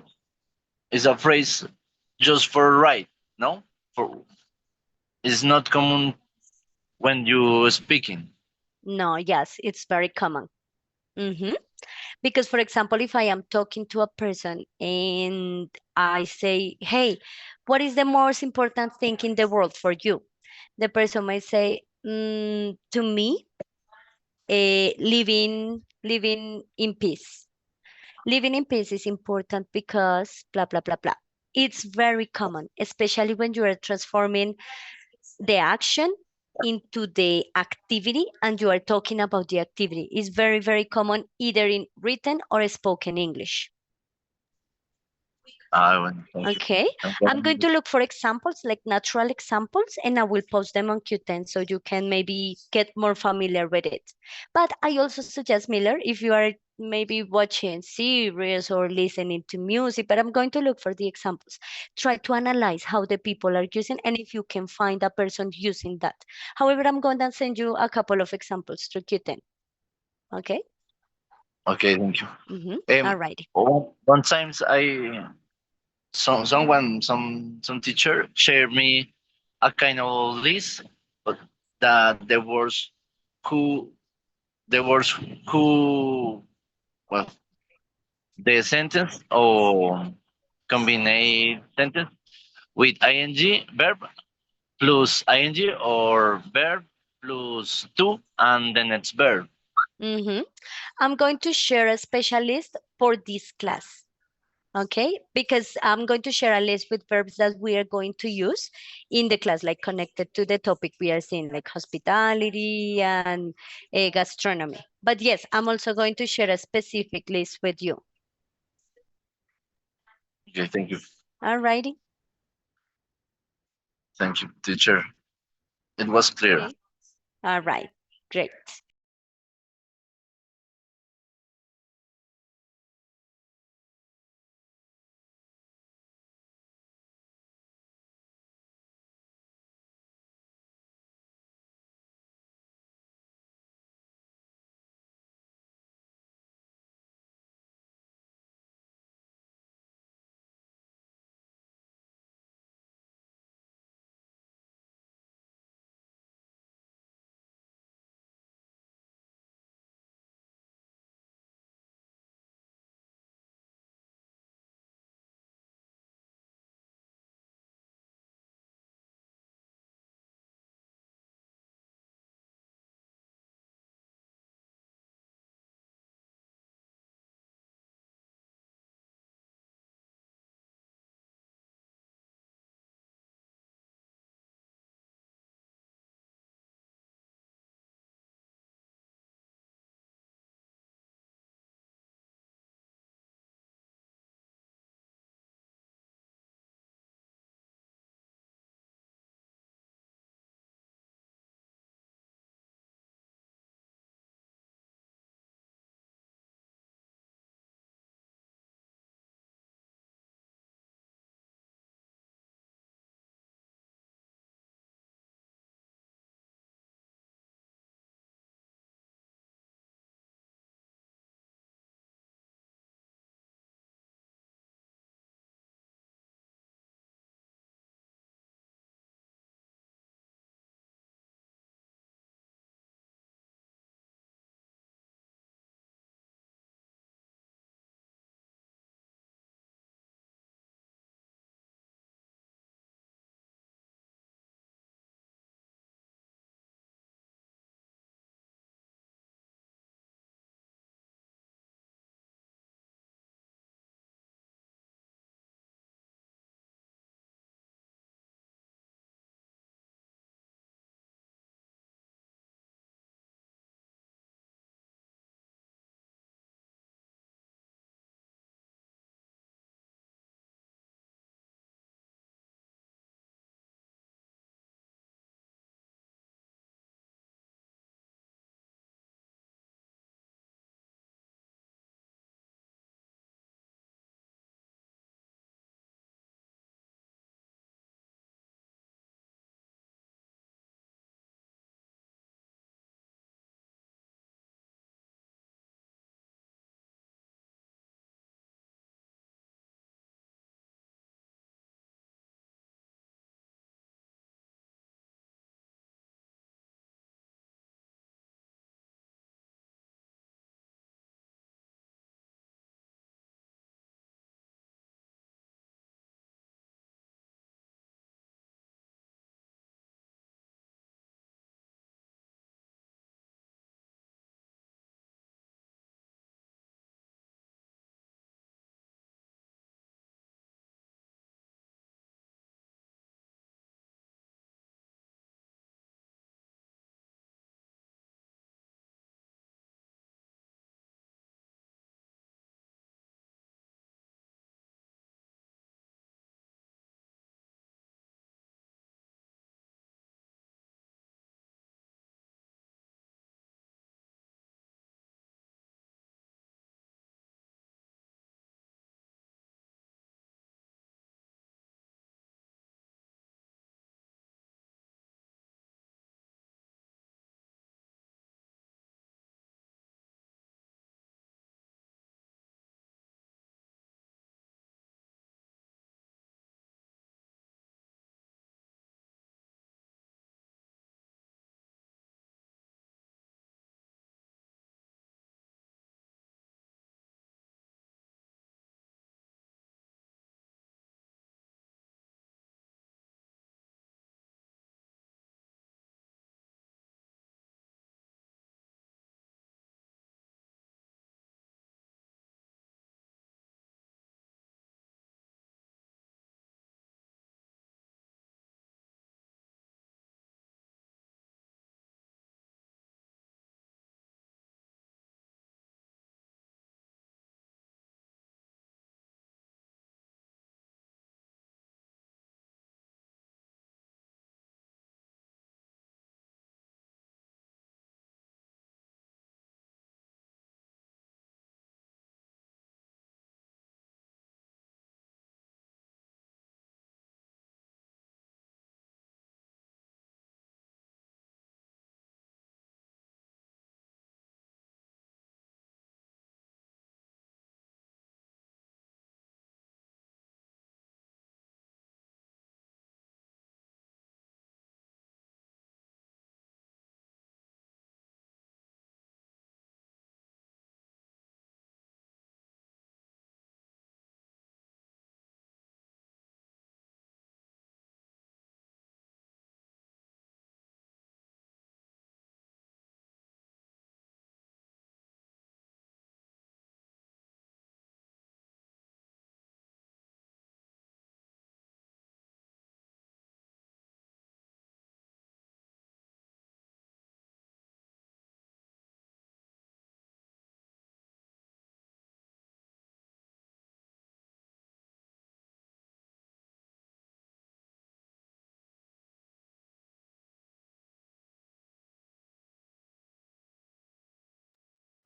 H: It's a phrase just for right, no? For it's not common when you speaking.
A: No, yes, it's very common. Because, for example, if I am talking to a person and I say, hey, what is the most important thing in the world for you? The person might say, to me, living in peace. Living in peace is important because blah, blah, blah, blah. It's very common, especially when you are transforming the action into the activity and you are talking about the activity. It's very, very common either in written or spoken English. Okay, I'm going to look for examples, like natural examples, and I will post them on Q10 so you can maybe get more familiar with it. But I also suggest, Miller, if you are maybe watching series or listening to music, but I'm going to look for the examples. Try to analyze how the people are using and if you can find a person using that. However, I'm going to send you a couple of examples through Q10. Okay?
H: Okay, thank you.
A: All right.
H: One times some teacher shared me a kind of list, but that who the words who well the sentence or combine sentence with ing verb plus ing or verb plus to and the next verb.
A: I'm going to share a special list for this class. Okay, because I'm going to share a list with verbs that we are going to use in the class, like connected to the topic we are seeing, like hospitality and gastronomy. But yes, I'm also going to share a specific list with you.
H: Okay, thank you.
A: All righty.
H: Thank you, teacher. It was clear.
A: Okay. All right, great.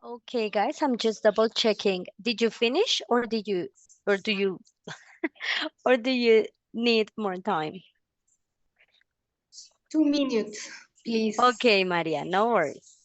A: Okay, guys, I'm just double checking. Did you finish or do you, or do you need more time?
G: 2 minutes, please.
A: Okay, Maria, no worries.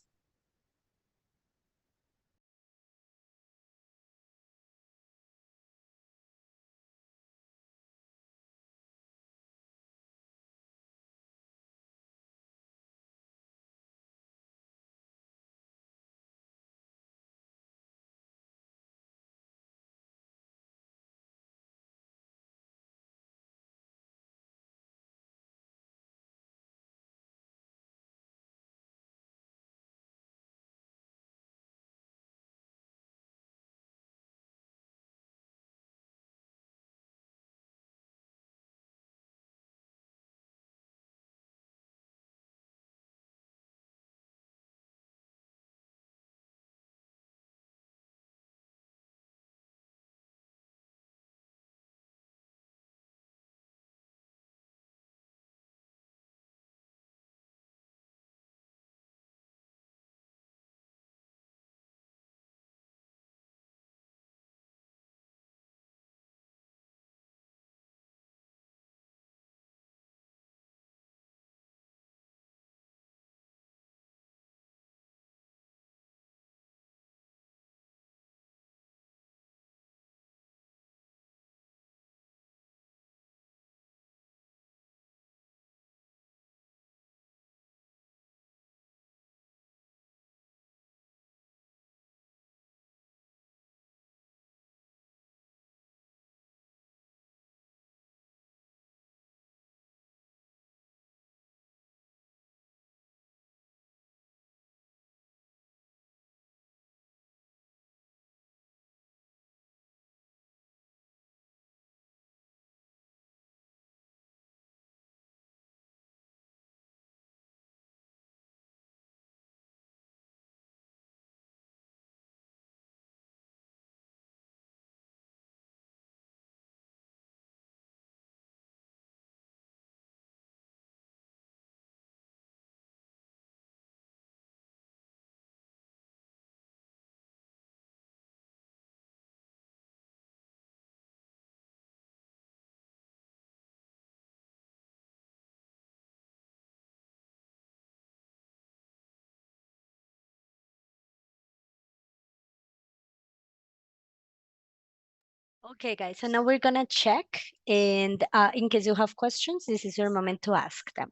A: Okay, guys, so now we're gonna check, and in case you have questions, this is your moment to ask them.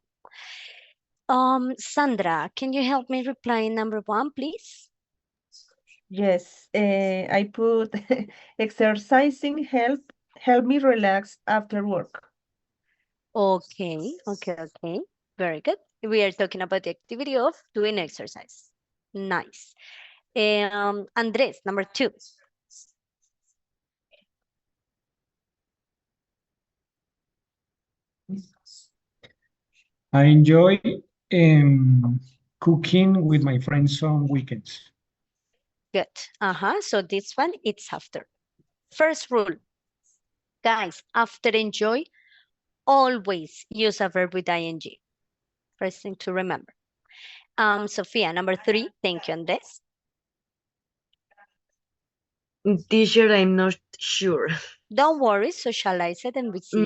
A: Sandra, can you help me reply number 1, please?
F: Yes, I put exercising help me relax after work.
A: Okay, okay. Very good. We are talking about the activity of doing exercise. Nice. Andres, number 2.
K: I enjoy cooking with my friends on weekends.
A: Good. So this one, it's after. First rule, guys, after enjoy, always use a verb with ing. First thing to remember. Sophia, number 3. Thank you, Andres.
E: Teacher, I'm not sure.
A: Don't worry, socialize it and we see.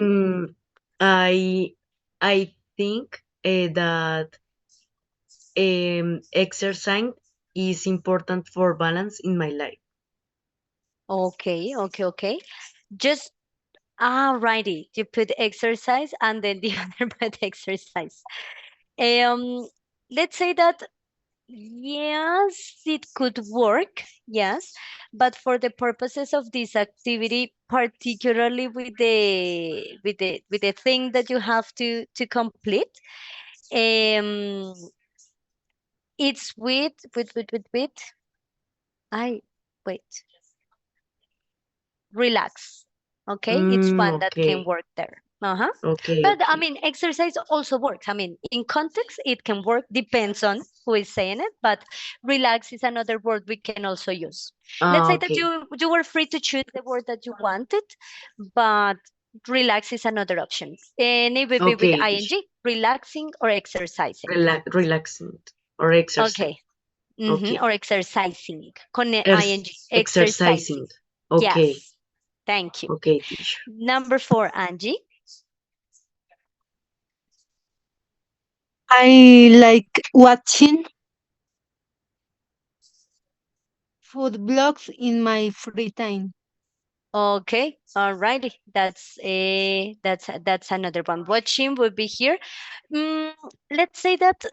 E: I I think that exercise is important for balance in my life.
A: Okay. Just righty. You put exercise and then the other put exercise. Um, let's say that yes, it could work, yes, but for the purposes of this activity, particularly with the thing that you have to complete, um, it's with. I wait. Relax. Okay, it's one that can
E: Okay.
A: work there.
E: Okay.
A: But I
E: Okay.
A: mean, exercise also works. I mean, in context, it can work, depends on who is saying it, but relax is another word we can also use. Let's say that
E: Okay.
A: you were free to choose the word that you wanted, but relax is another option. And it will be with
E: Okay,
A: ing, relaxing or exercising.
E: relaxing or exercise.
A: Okay,
E: Okay.
A: Or exercising. Con ing. Exercising.
E: Exercising. Okay.
A: Yes. Thank you.
E: Okay, teacher.
A: Number 4, Angie.
C: I like watching food blogs in my free time.
A: Okay, alrighty. That's another one. Watching would be here. Let's say that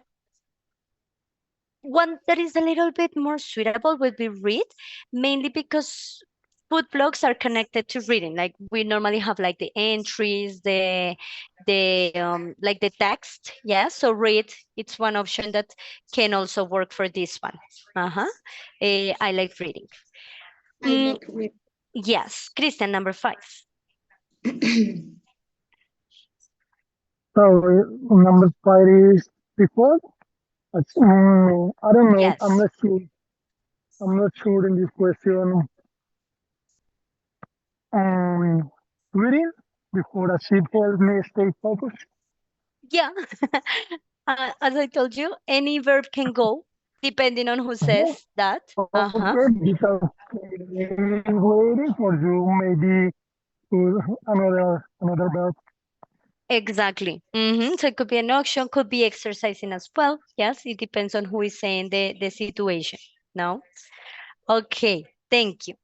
A: one that is a little bit more suitable would be read, mainly because food blogs are connected to reading. Like we normally have like the entries, the like the text. Yeah, so read, it's one option that can also work for this one. Uh-huh. I like reading.
G: I
A: Mm,
G: like read.
A: yes, Christian, number 5.
D: So number 5 is before. I don't know. I'm
A: Yes.
D: not sure. I'm not sure in this question. Um, Reading before a sheet helps me stay focused.
A: Yeah. As I told you, any verb can go depending on who
D: Uh-huh.
A: says that. Uh-huh.
D: Okay, because waiting for you maybe to another verb.
A: Exactly. So it could be an auction, could be exercising as well. Yes, it depends on who is saying the situation. No? Okay, thank you.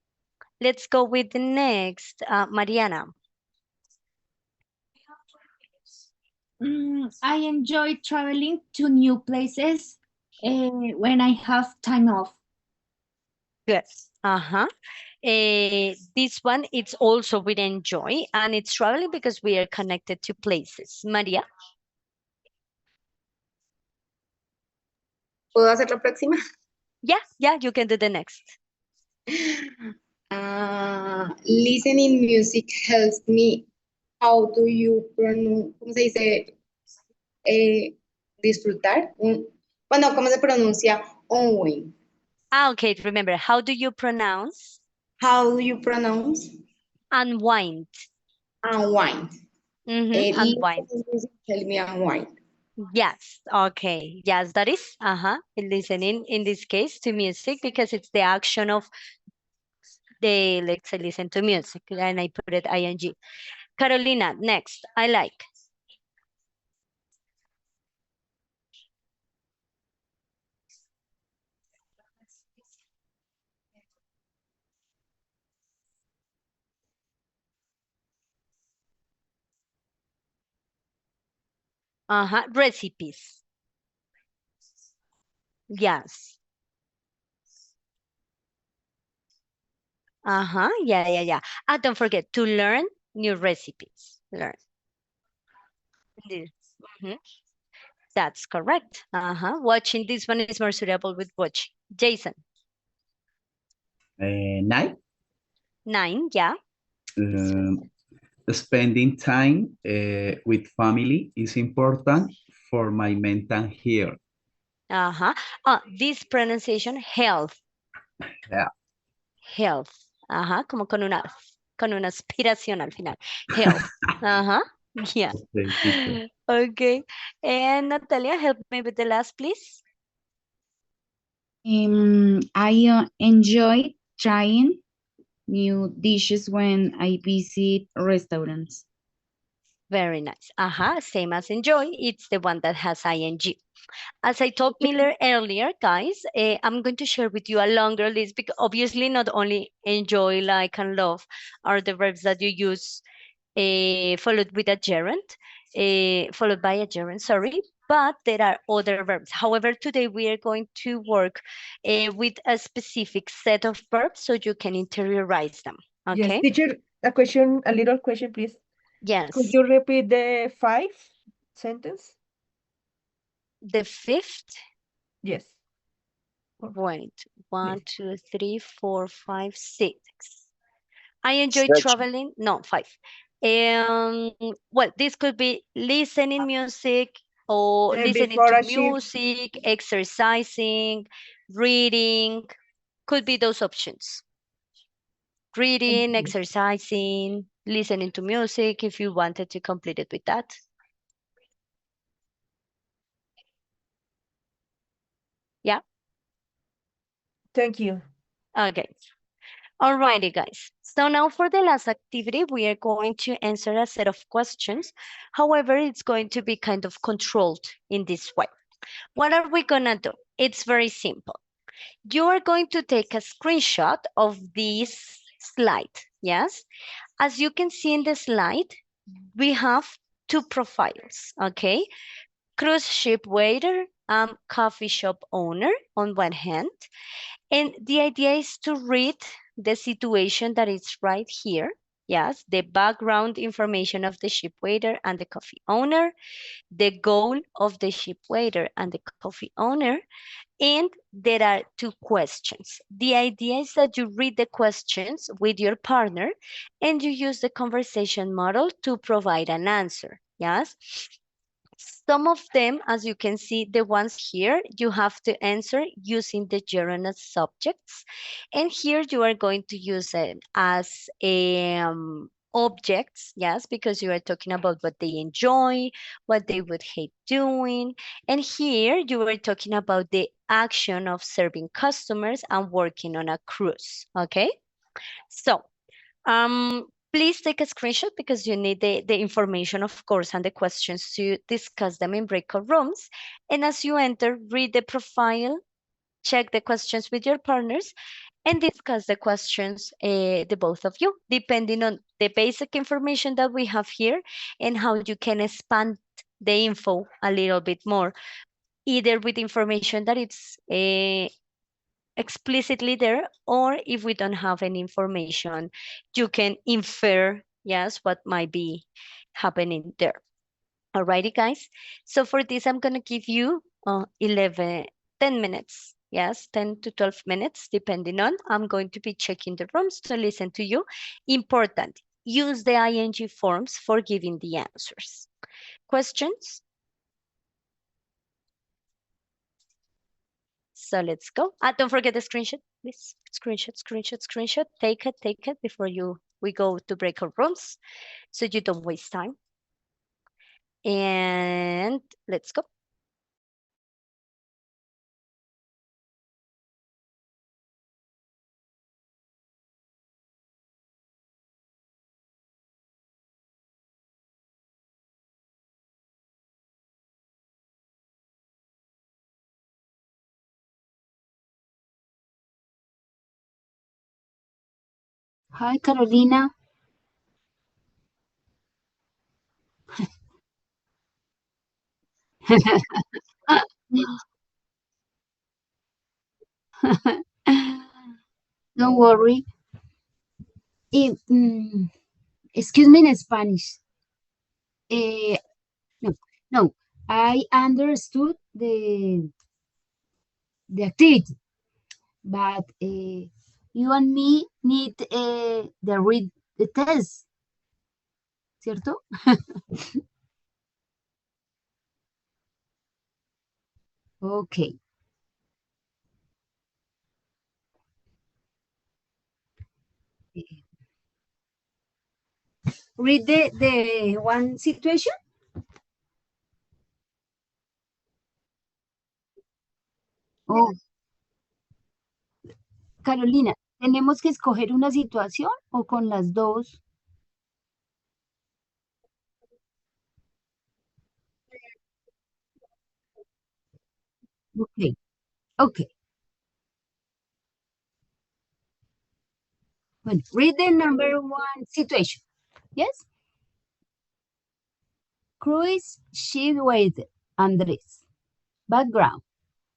A: Let's go with the next. Mariana.
B: I enjoy traveling to new places when I have time off.
A: Good. Uh-huh. This one, it's also with enjoy, and it's traveling because we are connected to places. Maria.
G: ¿Puedo hacer la próxima?
A: Yeah, you can do the next.
G: Listening music helps me. How do you pronounce? ¿Cómo se dice? Disfrutar. Bueno, ¿cómo se pronuncia? Unwind.
A: Okay, remember, how do you pronounce?
G: How do you pronounce?
A: Unwind.
G: Unwind.
A: Unwind.
G: Listening music helps me unwind.
A: Yes, okay. Yes, that is listening in this case to music because it's the action of the, let's say, listen to music, and I put it ing. Carolina, next. I like. Recipes. Yes. Yeah. Don't forget to learn new recipes. Learn. This. Mhm. That's correct. Watching this one is more suitable with watching. Jason.
L: 9.
A: 9, yeah.
L: Spending time with family is important for my mental health.
A: This pronunciation, health.
L: Yeah.
A: Health. Como con una aspiración al final. Health. Yeah.
L: Okay, teacher.
A: Okay. And Natalia, help me with the last, please.
B: I enjoy trying new dishes when I visit restaurants.
A: Very nice. Same as enjoy. It's the one that has ing. As I told Miller earlier, guys, I'm going to share with you a longer list because obviously not only enjoy, like, and love are the verbs that you use followed with a gerund, followed by a gerund, sorry, but there are other verbs. However, today we are going to work with a specific set of verbs so you can interiorize them,
F: Yes,
A: okay?
F: teacher, a little question, please. Could
A: Yes.
F: you repeat the 5 sentence?
A: The 5th,
F: Yes.
A: wait,
F: Yes.
A: 1, 2, 3, 4, 5, 6. I enjoy
H: Stretch.
A: traveling. No, 5. Well, this could be listening music or listening
F: Before
A: to
F: a shift.
A: music, exercising, reading. Could be those options. Reading,
F: Okay.
A: exercising, listening to music if you wanted to complete it with that. Yeah.
F: Thank you.
A: Okay. Alrighty, guys. So now for the last activity, we are going to answer a set of questions. However, it's going to be kind of controlled in this way. What are we gonna do? It's very simple. You are going to take a screenshot of this slide, yes? As you can see in the slide, we have two profiles, okay? Cruise ship waiter and coffee shop owner on one hand. And the idea is to read the situation that is right here. Yes, the background information of the ship waiter and the coffee owner, the goal of the ship waiter and the coffee owner, and there are two questions. The idea is that you read the questions with your partner and you use the conversation model to provide an answer. Yes. Some of them, as you can see, the ones here, you have to answer using the gerund as subjects. And here you are going to use it as objects, yes, because you are talking about what they enjoy, what they would hate doing. And here you are talking about the action of serving customers and working on a cruise, okay? So please take a screenshot because you need the information, of course, and the questions to discuss them in breakout rooms. And as you enter, read the profile, check the questions with your partners, and discuss the questions, the both of you, depending on the basic information that we have here and how you can expand the info a little bit more, either with information that it's explicitly there, or if we don't have any information, you can infer, yes, what might be happening there. Alrighty, guys. So for this, I'm going to give you 10 minutes. Yes, 10 to 12 minutes, depending on. I'm going to be checking the rooms to listen to you. Important, use the ing forms for giving the answers. Questions? So let's go. Don't forget the screenshot, please. Screenshot. Take it before we go to breakout rooms so you don't waste time. And let's go.
I: Hi, Carolina. Don't worry. Excuse me in Spanish. Eh, no, no. I understood the activity, but you and me need the read the test, ¿cierto? Okay. Read the one situation. Oh, Carolina, ¿tenemos que escoger una situación o con las dos? Okay, okay. Bueno, read the number one situation. Yes? Cruise ship with Andres. Background.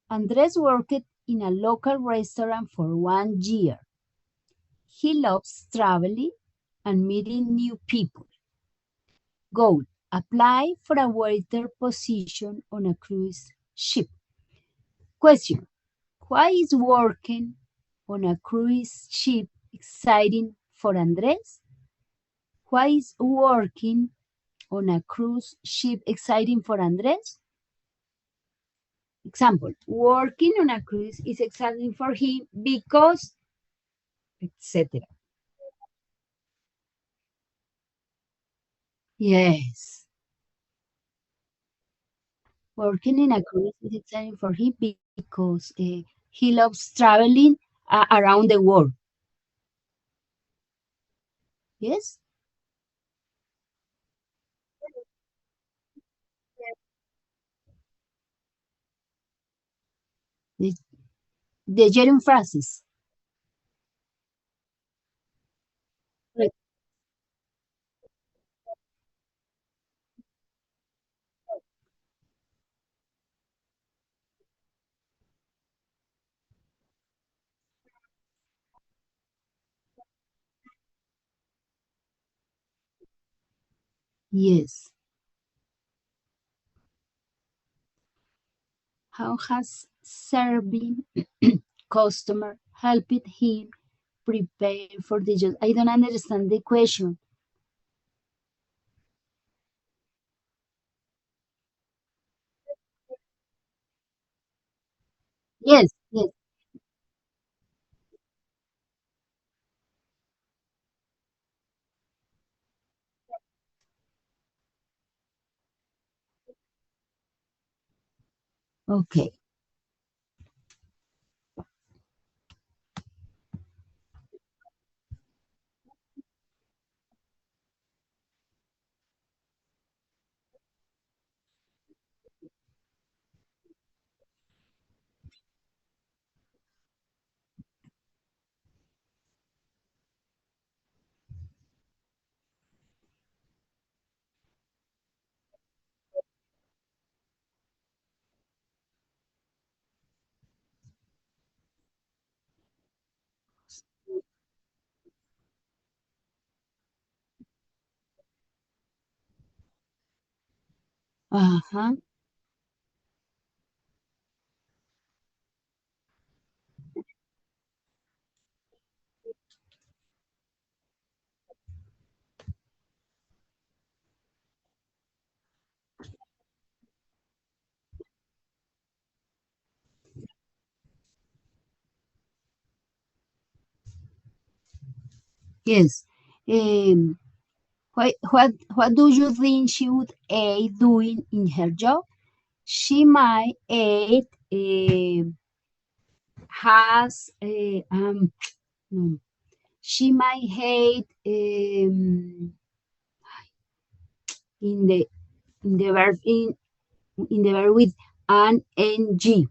I: Andres worked in a local restaurant for 1 year. He loves traveling and meeting new people. Goal. Apply for a waiter position on a cruise ship. Question. Why is working on a cruise ship exciting for Andres? Why is working on a cruise ship exciting for Andres? Example, working on a cruise is exciting for him because, etc. Yes. Working in a cruise is exciting for him because He loves traveling around the world. Yes? The gerund phrases. Right. Yes. How has serving customer helped him prepare for the job? I don't understand the question. Yes, yes. Okay. Uh-huh. Yes. Um, what do you think she would A doing in her job? She might A has no. She might hate in the in the verb in the verb with an ng.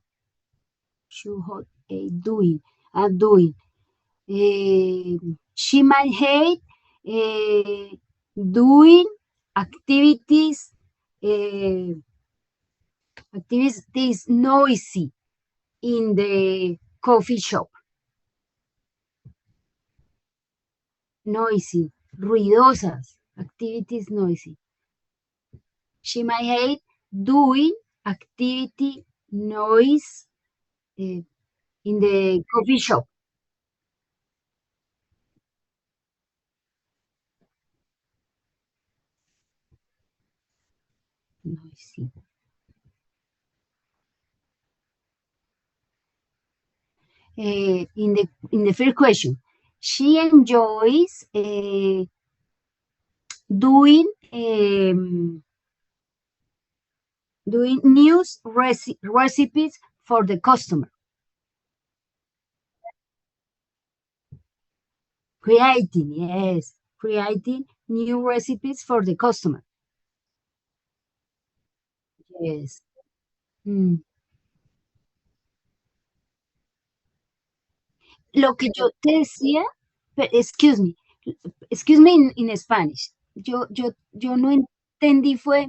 I: Should have a doing a doing. She might hate doing activities uh, activities noisy in the coffee shop. Noisy, ruidosas, activities noisy. She might hate doing activity noise in the coffee shop. Noisy. In the first question, she enjoys doing doing news recipes for the customer. Creating, yes, creating new recipes for the customer. Yes. Mm. Lo que yo te decía, excuse me in Spanish. Yo no entendí fue,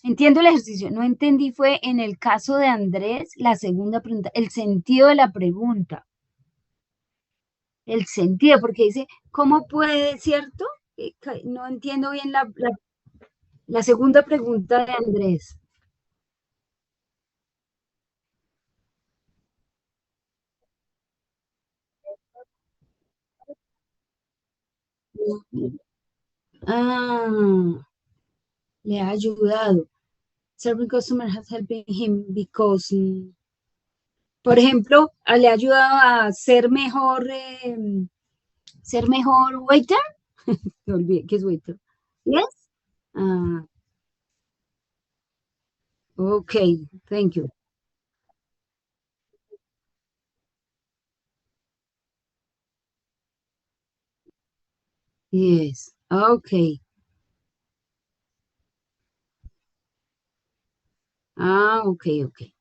I: entiendo el ejercicio, no entendí fue en el caso de Andrés, la segunda pregunta, el sentido de la pregunta, el sentido, porque dice, ¿cómo puede, cierto? No entiendo bien la segunda pregunta de Andrés. Ah, le ha ayudado. Serving customer has helped him because, por ejemplo, le ha ayudado a ser mejor waiter. Me olvidé que es waiter. Yes. Ah, okay, thank you. Yes. Okay. Okay, okay.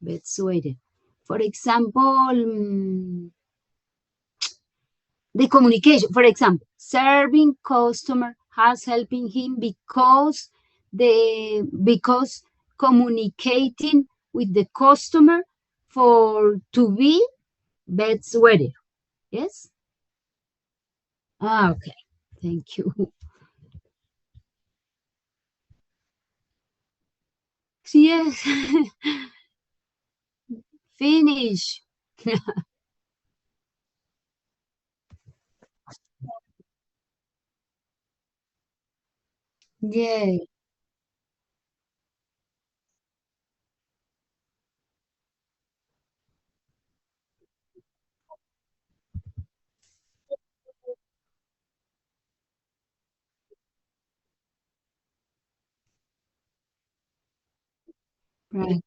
I: Let's wait. For example, the communication. For example, serving customer has helping him because communicating with the customer for to be better weather. Yes. Okay. Thank you. Yes. Finish. Yeah. Right.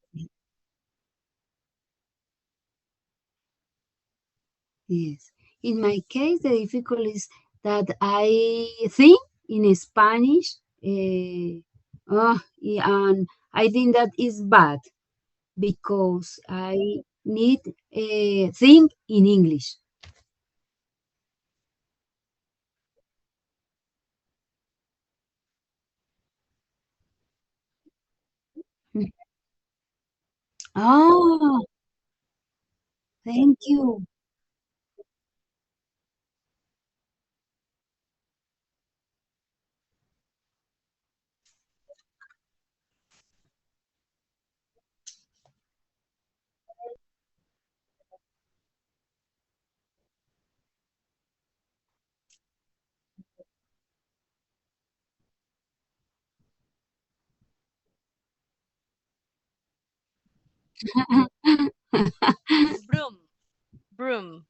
I: Yes. In my case, the difficulty is that I think in Spanish, and I think that is bad because I need think in English. Mm. Oh, thank you.
A: Broom, broom,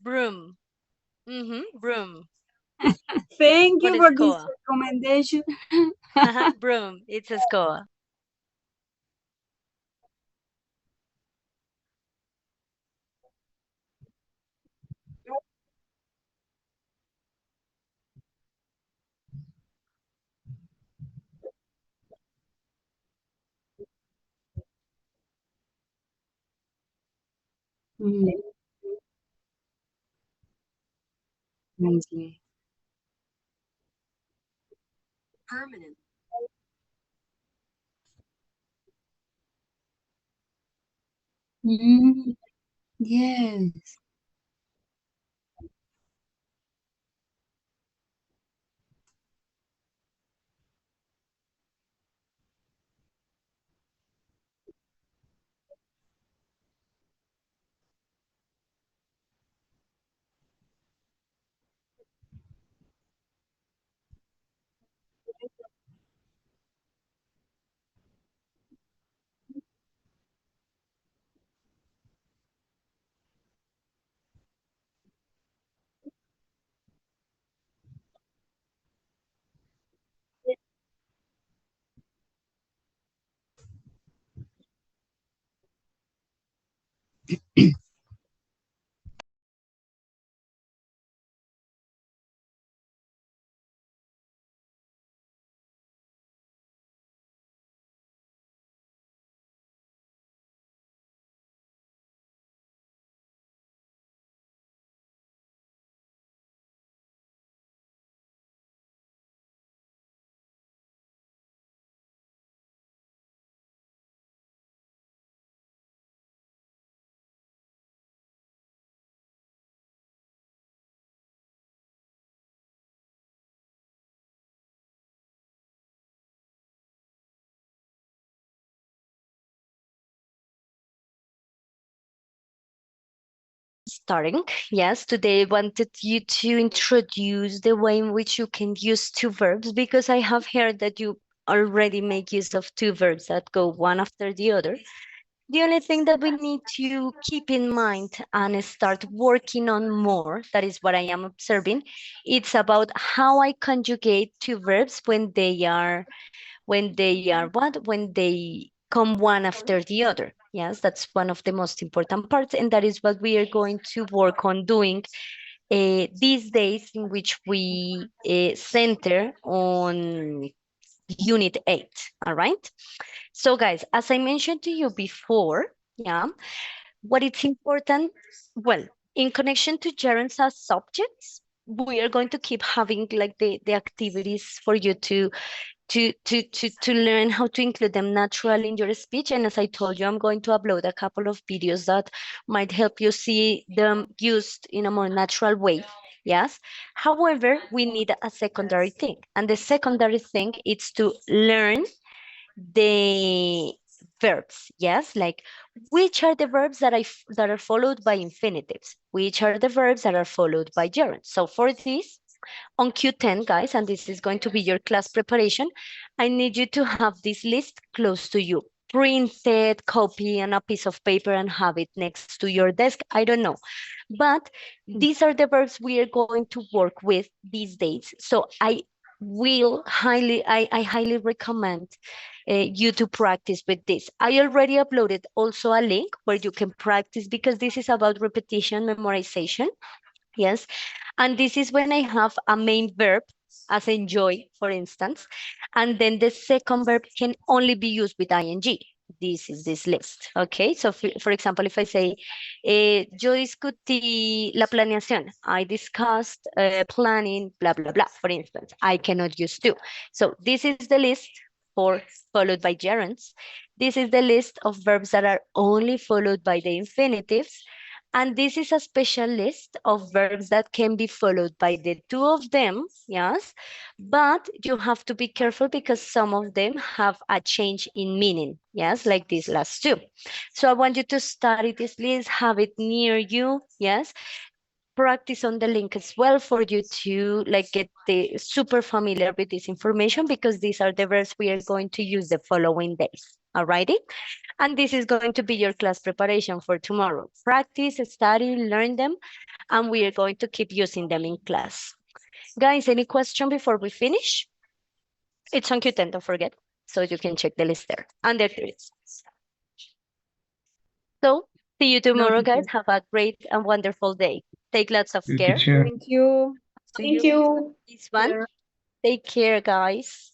A: broom. Broom.
I: Thank
A: What
I: you
A: is
I: for this
A: coa?
I: recommendation.
A: Broom. It's a scoa.
I: Mm, nicely. Mm, yes.
A: Starting. Yes, today I wanted you to introduce the way in which you can use two verbs because I have heard that you already make use of two verbs that go one after the other. The only thing that we need to keep in mind and start working on more, that is what I am observing, it's about how I conjugate two verbs when they are what? When they come one after the other. Yes, that's one of the most important parts, and that is what we are going to work on doing these days, in which we center on Unit 8. All right. So, guys, as I mentioned to you before, yeah, what is important, well, in connection to gerunds as subjects, we are going to keep having like the activities for you to learn how to include them naturally in your speech. And as I told you, I'm going to upload a couple of videos that might help you see them used in a more natural way. Yes. However, we need a secondary thing. And the secondary thing is to learn the verbs. Yes. Like, which are the verbs that are followed by infinitives? Which are the verbs that are followed by gerunds? So for this, on Q10, guys, and this is going to be your class preparation, I need you to have this list close to you. Print it, copy on a piece of paper and have it next to your desk. I don't know. But these are the verbs we are going to work with these days. So I highly recommend you to practice with this. I already uploaded also a link where you can practice, because this is about repetition, memorization. Yes. And this is when I have a main verb, as enjoy, for instance, and then the second verb can only be used with ing. This is this list. Okay. So for example, if I say, yo discutí la planeación, I discussed planning, blah, blah, blah, for instance, I cannot use to. So this is the list for followed by gerunds. This is the list of verbs that are only followed by the infinitives. And this is a special list of verbs that can be followed by the two of them, yes, but you have to be careful because some of them have a change in meaning, yes, like these last two. So I want you to study this list, have it near you, yes, practice on the link as well for you to like get the super familiar with this information, because these are the verbs we are going to use the following days. Alrighty, and this is going to be your class preparation for tomorrow. Practice, study, learn them, and we are going to keep using them in class. Guys, any question before we finish? It's on Q10, don't forget, so you can check the list there. And there it is. So see you tomorrow, guys. Have a great and wonderful day. Take lots of care.
K: Teacher.
F: Thank you. See
G: Thank
F: you.
G: you.
A: This one. Take care, guys.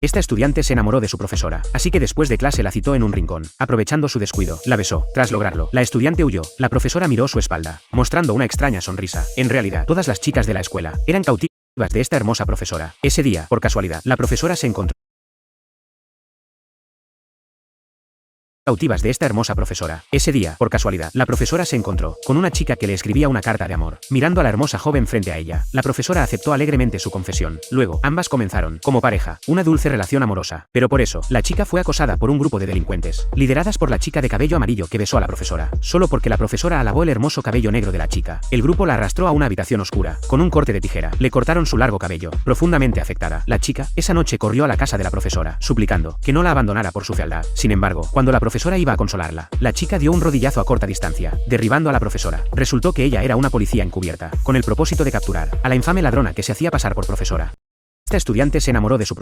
M: Esta estudiante se enamoró de su profesora, así que después de clase la citó en un rincón. Aprovechando su descuido, la besó. Tras lograrlo, la estudiante huyó. La profesora miró su espalda, mostrando una extraña sonrisa. En realidad, todas las chicas de la escuela eran cautivas de esta hermosa profesora. Ese día, por casualidad, la profesora se encontró cautivas de esta hermosa profesora. Ese día, por casualidad, la profesora se encontró con una chica que le escribía una carta de amor. Mirando a la hermosa joven frente a ella, la profesora aceptó alegremente su confesión. Luego, ambas comenzaron, como pareja, una dulce relación amorosa. Pero por eso, la chica fue acosada por un grupo de delincuentes, lideradas por la chica de cabello amarillo que besó a la profesora. Solo porque la profesora alabó el hermoso cabello negro de la chica. El grupo la arrastró a una habitación oscura. Con un corte de tijera, le cortaron su largo cabello. Profundamente afectada, la chica, esa noche corrió a la casa de la profesora, suplicando que no la abandonara por su fealdad. Sin embargo, cuando la profesora iba a consolarla, la chica dio un rodillazo a corta distancia, derribando a la profesora. Resultó que ella era una policía encubierta, con el propósito de capturar a la infame ladrona que se hacía pasar por profesora. Esta estudiante se enamoró de su